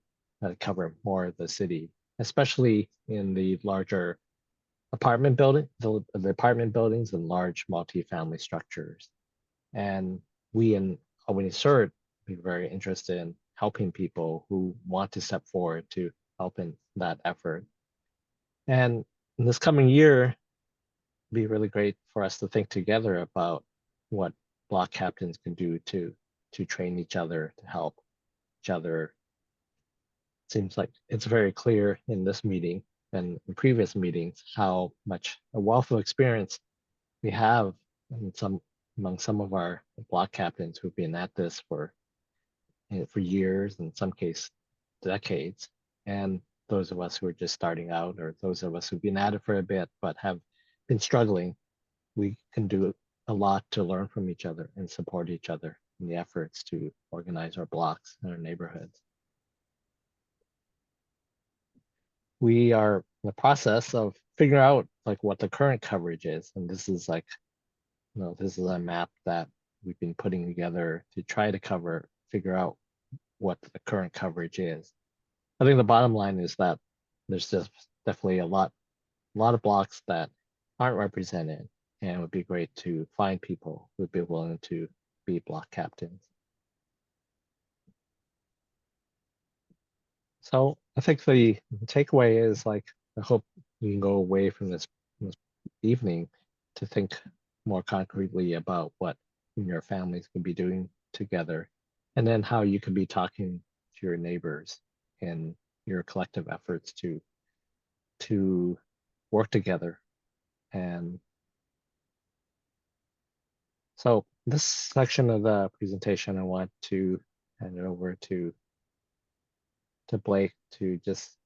cover more of the city, especially in the larger apartment building, the apartment buildings and large multi-family structures. And we in Albany CERT be very interested in helping people who want to step forward to help in that effort. And in this coming year, it'd be really great for us to think together about what block captains can do to train each other, to help each other seems like it's very clear in this meeting and in previous meetings how much a wealth of experience we have among some of our block captains who've been at this for years, in some cases decades, and those of us who are just starting out, or those of us who've been at it for a bit but have been struggling. We can do a lot to learn from each other and support each other in the efforts to organize our blocks and our neighborhoods. We are in the process of figuring out like what the current coverage is, and this is like, this is a map that we've been putting together to try to figure out what the current coverage is. I think the bottom line is that there's just definitely a lot of blocks that aren't represented, and it would be great to find people who would be willing to be block captains. So I think the takeaway is like, I hope you can go away from this evening to think more concretely about what your families could be doing together, and then how you could be talking to your neighbors in your collective efforts to work together. And so this section of the presentation, I want to hand it over to Blake to just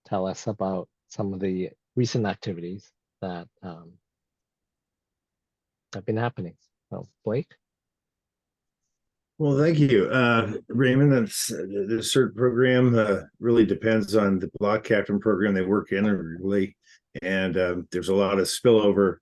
tell us about some of the recent activities that have been happening. So Blake? Well, thank you, Raymond. That's the CERT program really depends on the block captain program they work in, really, and there's a lot of spillover.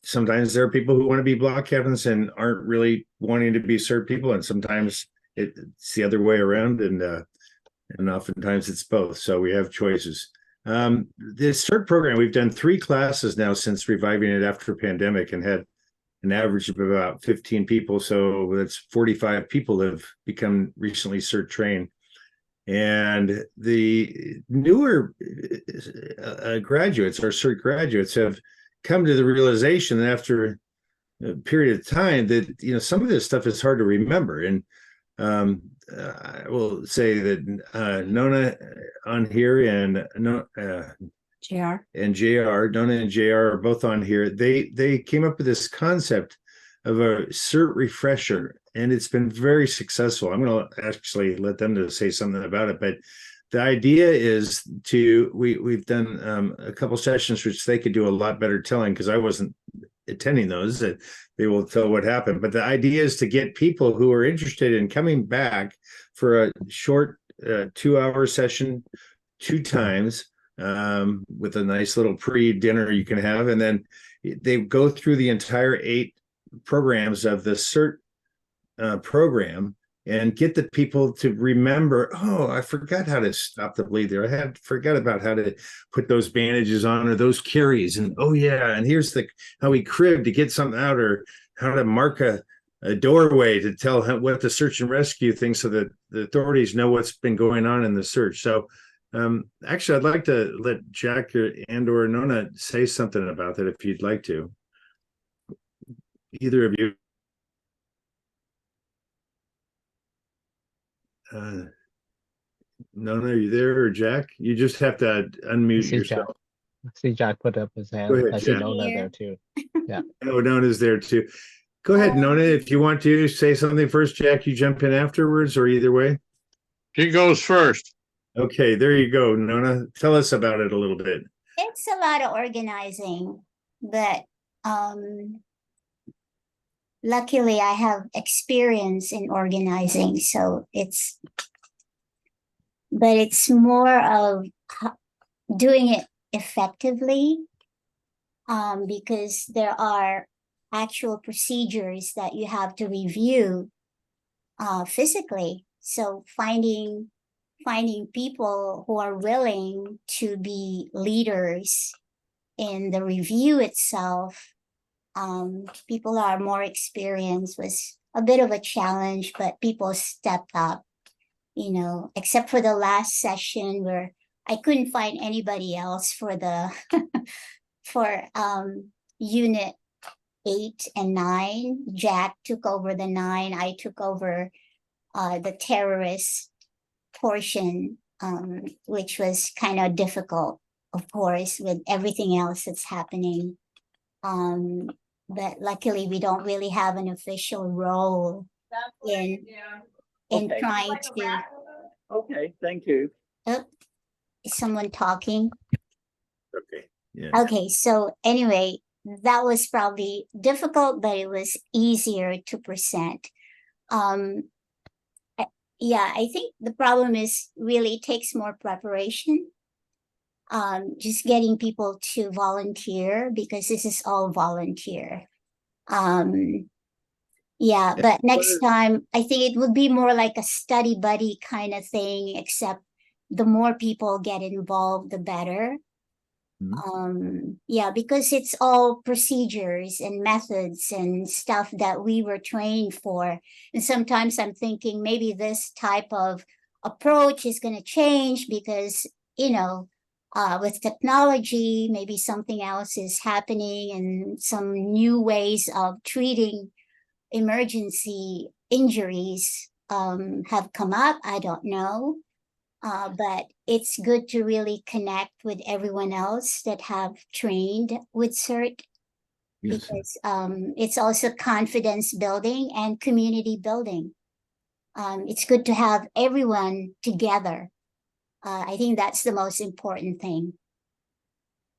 Sometimes there are people who want to be block captains and aren't really wanting to be CERT people, and sometimes it's the other way around, and oftentimes it's both. So we have choices. The CERT program, we've done 3 classes now since reviving it after a pandemic, and had an average of about 15 people. So that's 45 people have become recently CERT trained. And the newer graduates, our CERT graduates, have come to the realization that after a period of time that, some of this stuff is hard to remember. And I will say that Nona on here and JR. And JR, Nona and JR are both on here. They came up with this concept of a CERT refresher, and it's been very successful. I'm going to actually let them to say something about it, but the idea is we've done a couple sessions which they could do a lot better telling, because I wasn't attending those. That they will tell what happened, but the idea is to get people who are interested in coming back for a short 2-hour session 2 times, with a nice little pre-dinner you can have, and then they go through the entire 8 programs of the CERT program, and get the people to remember, oh, I forgot how to stop the bleed there. I forgot about how to put those bandages on, or those carries, and oh yeah, and here's how we crib to get something out, or how to mark a doorway to tell what the search and rescue thing, so that the authorities know what's been going on in the search. So actually, I'd like to let Jack and/or Nona say something about that if you'd like to. Either of you. Nona, are you there, or Jack? You just have to unmute yourself. I see Jack put up his hand. Go ahead, I see Jack. Nona there too. Yeah. Oh, Nona's there too. Go ahead, Nona. If you want to say something first, Jack, you jump in afterwards, or either way. She goes first. Okay, there you go, Nona. Tell us about it a little bit. It's a lot of organizing, but luckily I have experience in organizing, so it's more of doing it effectively, because there are actual procedures that you have to review physically. So finding people who are willing to be leaders in the review itself, people who are more experienced, was a bit of a challenge, but people stepped up, except for the last session where I couldn't find anybody else for the for unit 8 and 9. Jack took over the 9. I took over the terrorist portion, which was kind of difficult, of course, with everything else that's happening. But luckily, we don't really have an official role in Okay. trying to. Okay, thank you. Oh, is someone talking? Okay, yeah. Okay, so anyway, that was probably difficult, but it was easier to present. Yeah, I think the problem is really takes more preparation. Just getting people to volunteer, because this is all volunteer. Yeah, but next time I think it would be more like a study buddy kind of thing, except the more people get involved, the better. Yeah, because it's all procedures and methods and stuff that we were trained for. And sometimes I'm thinking maybe this type of approach is going to change because, you know, with technology, maybe something else is happening and some new ways of treating emergency injuries have come up. I don't know. But it's good to really connect with everyone else that have trained with CERT, Yes. because it's also confidence building and community building. It's good to have everyone together. I think that's the most important thing.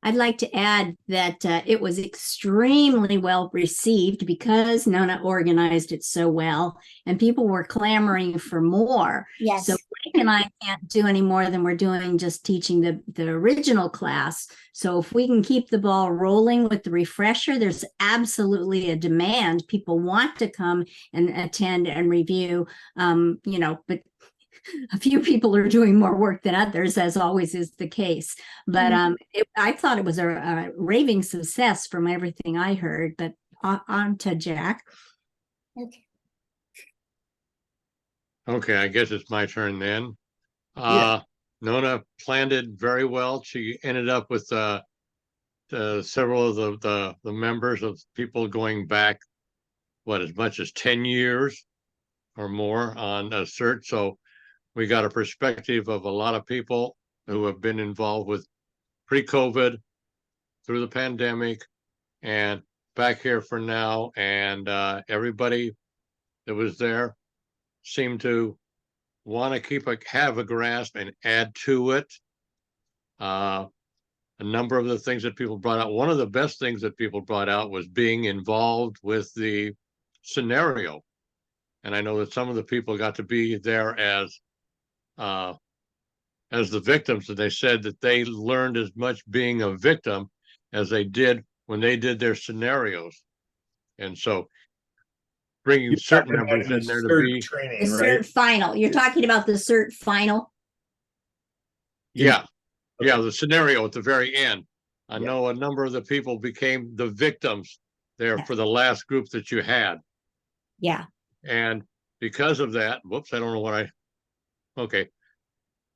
I'd like to add that it was extremely well received because Nona organized it so well, and people were clamoring for more. Yes. So Blake and I can't do any more than we're doing just teaching the original class. So if we can keep the ball rolling with the refresher, there's absolutely a demand. People want to come and attend and review, you know, but a few people are doing more work than others, as always is the case. But I thought it was a raving success from everything I heard. But on to Jack. Okay. Okay, I guess it's my turn then. Yeah. Nona planned it very well. She ended up with several of the members of people going back, what, as much as 10 years or more on a CERT. So we got a perspective of a lot of people who have been involved with pre-COVID, through the pandemic, and back here for now. And everybody that was there seemed to want to have a grasp and add to it. A number of the things that people brought out. One of the best things that people brought out was being involved with the scenario. And I know that some of the people got to be there as the victims, and they said that they learned as much being a victim as they did when they did their scenarios. And so bringing You're certain talking about members in there to CERT be training, The right? CERT final. You're talking about the CERT final? yeah Okay. yeah the scenario at the very end. I Yeah. know a number of the people became the victims there for the last group that you had. Yeah. And because of that, whoops, I don't know what okay.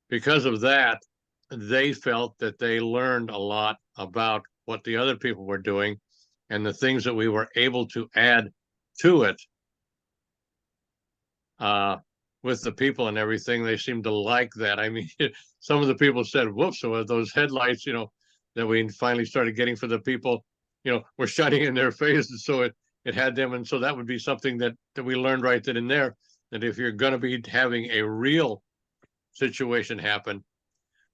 Because of that, they felt that they learned a lot about what the other people were doing and the things that we were able to add to it with the people and everything. They seemed to like that. I mean, some of the people said, whoops, so those headlights, you know, that we finally started getting for the people, you know, were shining in their faces. So it had them. And so that would be something that we learned right then and there, that if you're going to be having a real situation happen,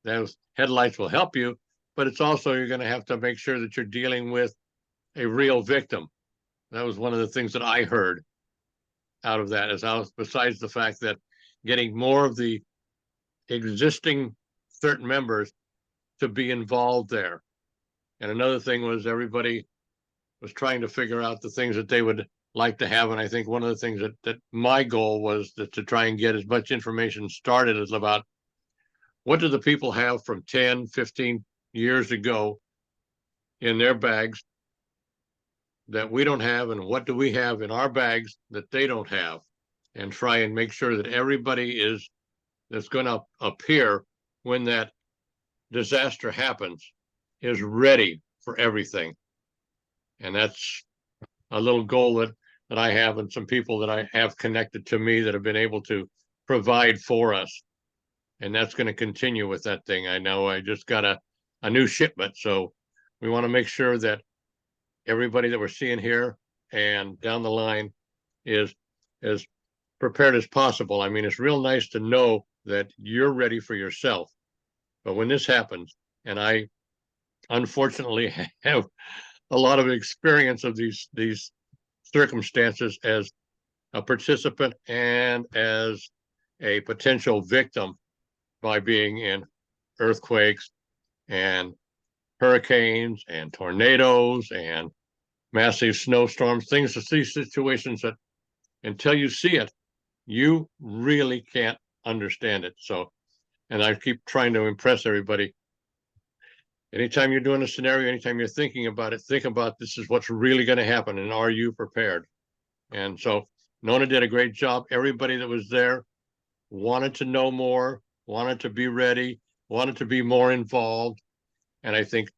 those headlights will help you, but it's also, you're going to have to make sure that you're dealing with a real victim. That was one of the things that I heard out of that, besides the fact that getting more of the existing certain members to be involved there. And another thing was everybody was trying to figure out the things that they would like to have. And I think one of the things that my goal was to try and get as much information started as about what do the people have from 10, 15 years ago in their bags that we don't have, and what do we have in our bags that they don't have, and try and make sure that everybody that's going to appear when that disaster happens is ready for everything. And that's a little goal that I have, and some people that I have connected to me that have been able to provide for us. and that's going to continue with that thing. I know I just got a new shipment, so we want to make sure that everybody that we're seeing here and down the line is as prepared as possible. I mean, it's real nice to know that you're ready for yourself. But when this happens, and I unfortunately have a lot of experience of these circumstances as a participant and as a potential victim by being in earthquakes and hurricanes and tornadoes and massive snowstorms, these situations that until you see it, you really can't understand it. So, and I keep trying to impress everybody. Anytime you're doing a scenario, anytime you're thinking about it, think about this is what's really going to happen and are you prepared? And so Nona did a great job. Everybody that was there wanted to know more, wanted to be ready, wanted to be more involved. And I think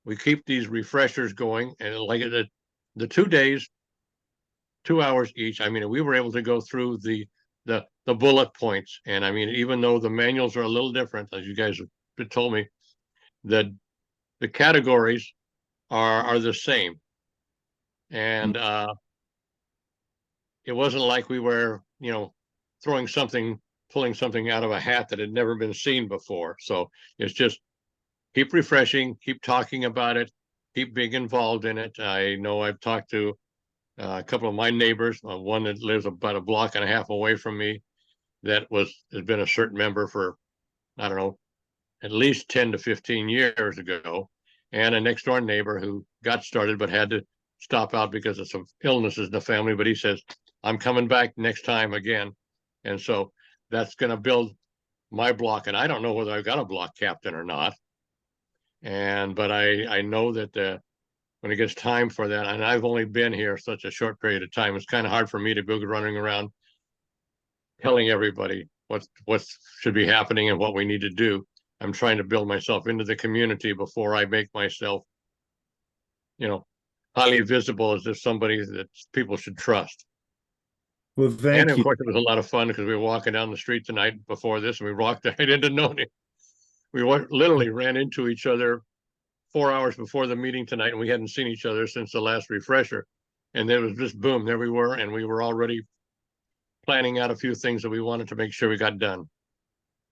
we keep these refreshers going, and like the 2 days, 2 hours each. I mean, we were able to go through the bullet points. And I mean, even though the manuals are a little different, as you guys have told me, the categories are the same. And it wasn't like we were, pulling something out of a hat that had never been seen before. So it's just keep refreshing, keep talking about it, keep being involved in it. I know I've talked to a couple of my neighbors, one that lives about a block and a half away from me, that has been a CERT member for, I don't know, at least 10 to 15 years ago, and a next door neighbor who got started but had to stop out because of some illnesses in the family. But he says, I'm coming back next time again. And so that's going to build my block. And I don't know whether I've got a block captain or not. But I know that when it gets time for that, and I've only been here such a short period of time, it's kind of hard for me to go running around telling everybody what should be happening and what we need to do. I'm trying to build myself into the community before I make myself, highly visible as if somebody that people should trust. Well, thank Of you. course, it was a lot of fun because we were walking down the street the night before this, and we walked right into Noni. We literally ran into each other 4 hours before the meeting tonight, and we hadn't seen each other since the last refresher. And there was just boom, there we were, and we were already planning out a few things that we wanted to make sure we got done.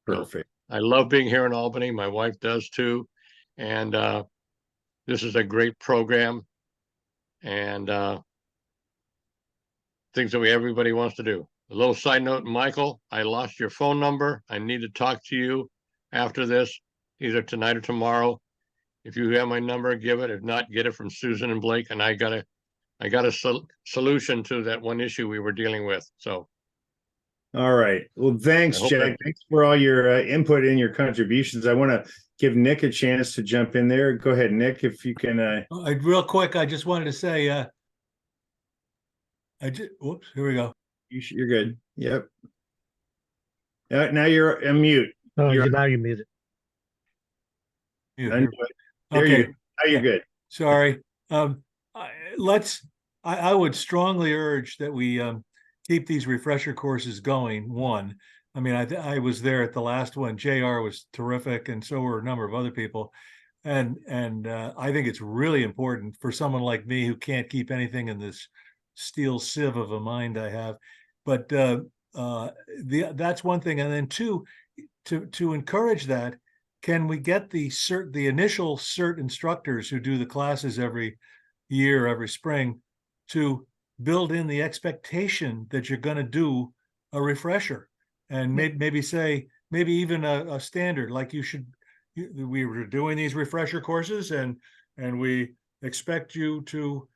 Perfect. So I love being here in Albany. My wife does too. And this is a great program and things that everybody wants to do. A little side note, Michael, I lost your phone number. I need to talk to you after this, either tonight or tomorrow. If you have my number, give it. If not, get it from Susan and Blake. And I got a solution to that one issue we were dealing with. So. All right. Well, thanks, Jack. Thanks for all your input and your contributions. I want to give Nick a chance to jump in there. Go ahead, Nick, if you can. Real quick, I just wanted to say, whoops, here we go. You're good. Yep. Now you're on mute. Oh, now you're muted. There Okay. you go. Now you're good. Sorry. I would strongly urge that we keep these refresher courses going. One, I mean, I was there at the last one. JR was terrific, and so were a number of other people. And I think it's really important for someone like me who can't keep anything in this steel sieve of a mind I have. But that's one thing. And then two, to encourage that, can we get the initial CERT instructors who do the classes every year, every spring, to build in the expectation that you're going to do a refresher, and maybe even a standard, like we were doing these refresher courses, and we expect you to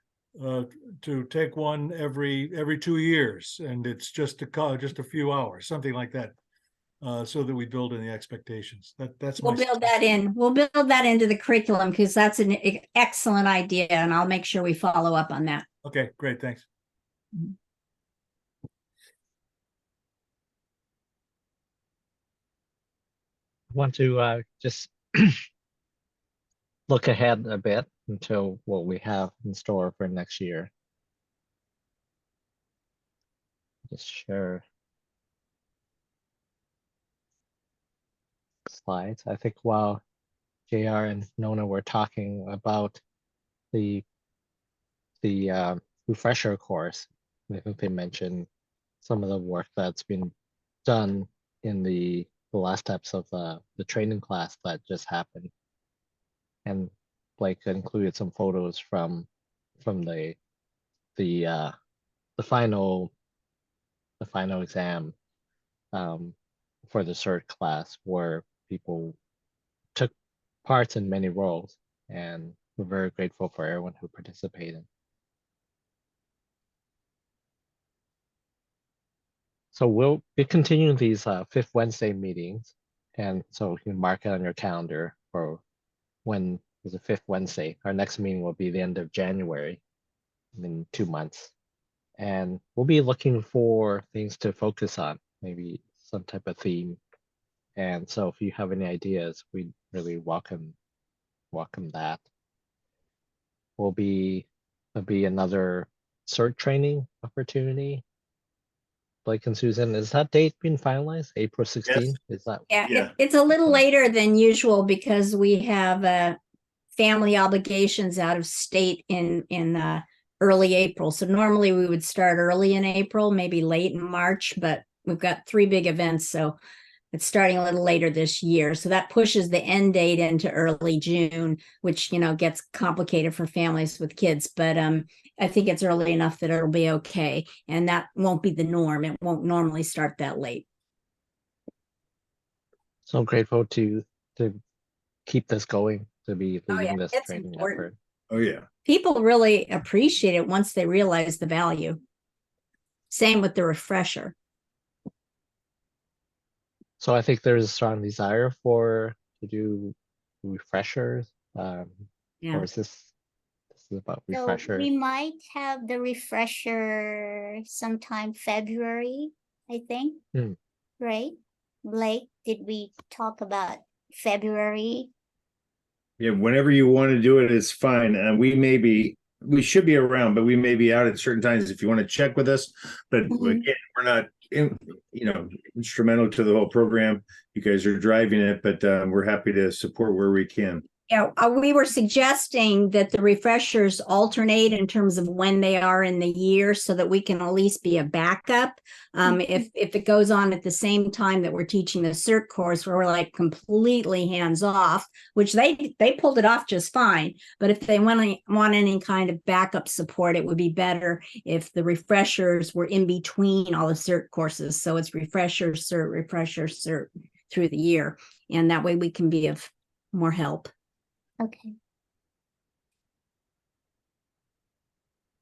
take one every 2 years, and it's just a few hours, something like that, so that we build in the expectations. We'll build that in. We'll build that into the curriculum, because that's an excellent idea, and I'll make sure we follow up on that. Okay, great, thanks. Want to just look ahead a bit until what we have in store for next year. Just share. slides. I think while JR and Nona were talking about the refresher course, I think they mentioned some of the work that's been done in the last steps of the training class that just happened, and Blake included some photos from the final exam for the CERT class, where people took parts in many roles, and we're very grateful for everyone who participated. So we'll be continuing these fifth Wednesday meetings, and so you can mark it on your calendar for when is the fifth Wednesday. Our next meeting will be the end of January, in 2 months, and we'll be looking for things to focus on, maybe some type of theme. And so if you have any ideas, we really welcome that. There'll be another CERT training opportunity. Blake and Susan, is that date being finalized? April 16th? Is that? Yeah, Yeah. it's a little later than usual because we have family obligations out of state in early April. So normally we would start early in April, maybe late in March, but we've got 3 big events, so it's starting a little later this year. So that pushes the end date into early June, which, gets complicated for families with kids. But I think it's early enough that it'll be okay. And that won't be the norm. It won't normally start that late. So grateful to keep this going, to be leading this it's training important. effort. Oh, yeah. People really appreciate it once they realize the value. Same with the refresher. So I think there's a strong desire to do refreshers. Or is this is about So refreshers? we might have the refresher sometime February, I think. Right? Blake, did we talk about February? Yeah, whenever you want to do it, it's fine. And we should be around, but we may be out at certain times if you want to check with us. But again, we're not instrumental to the whole program. You guys are driving it, but we're happy to support where we can. Yeah, we were suggesting that the refreshers alternate in terms of when they are in the year so that we can at least be a backup. If it goes on at the same time that we're teaching the CERT course, where we're like completely hands off, which they pulled it off just fine. But if they want any kind of backup support, it would be better if the refreshers were in between all the CERT courses. So it's refresher, CERT through the year. And that way we can be of more help. Okay.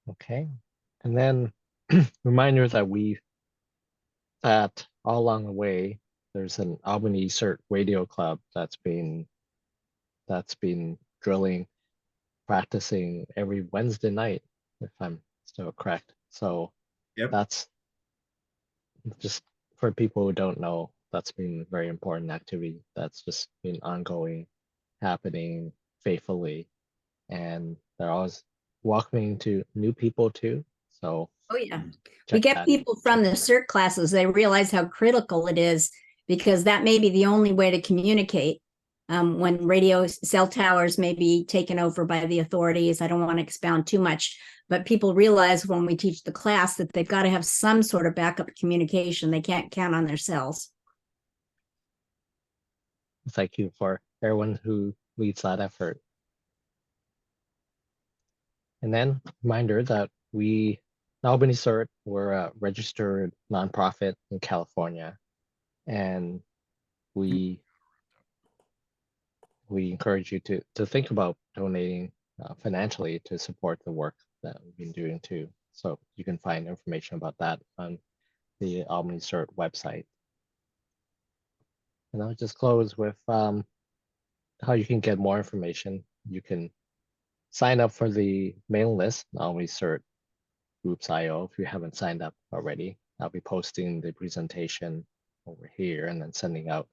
Okay. And then reminder that all along the way, there's an Albany CERT radio club that's been drilling, practicing every Wednesday night, if I'm still correct. So that's just for people who don't know, that's been a very important activity that's just been ongoing, happening faithfully, and they're always welcoming to new people too. So We get people from the CERT classes. They realize how critical it is, because that may be the only way to communicate when radio cell towers may be taken over by the authorities. I don't want to expound too much, but people realize when we teach the class that they've got to have some sort of backup communication. They can't count on their cells. Thank you for everyone who leads that effort. And then reminder that Albany CERT, we're a registered nonprofit in California, and we encourage you to think about donating financially to support the work that we've been doing too. So you can find information about that on the Albany CERT website. And I'll just close with how you can get more information. You can sign up for the mailing list, Albany CERT Groups.io, if you haven't signed up already. I'll be posting the presentation over here and then sending out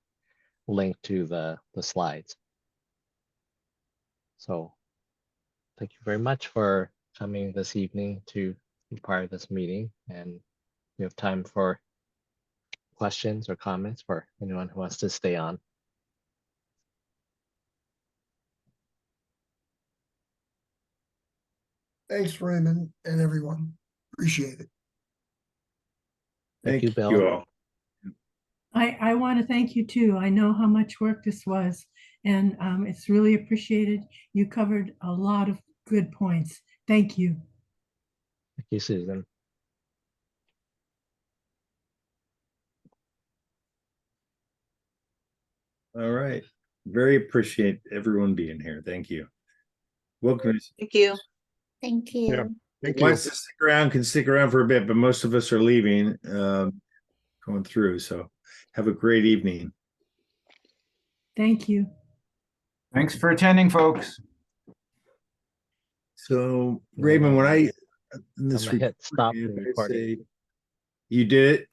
a link to the slides. So thank you very much for coming this evening to be part of this meeting, and we have time for questions or comments for anyone who wants to stay on. Thanks, Raymond and everyone. Appreciate it. Thank you, Bill. you all. I want to thank you too. I know how much work this was, and it's really appreciated. You covered a lot of good points. Thank you. Thank you, Susan. All right. Very appreciate everyone being here. Thank you. Welcome. Thank you. Thank you. Yeah. Thank Who you. wants to stick around can stick around for a bit, but most of us are leaving, going through. So have a great evening. Thank you. Thanks for attending, folks. So Raymond, when I in I'm this gonna hit stop the recording, if I recording. say you did it,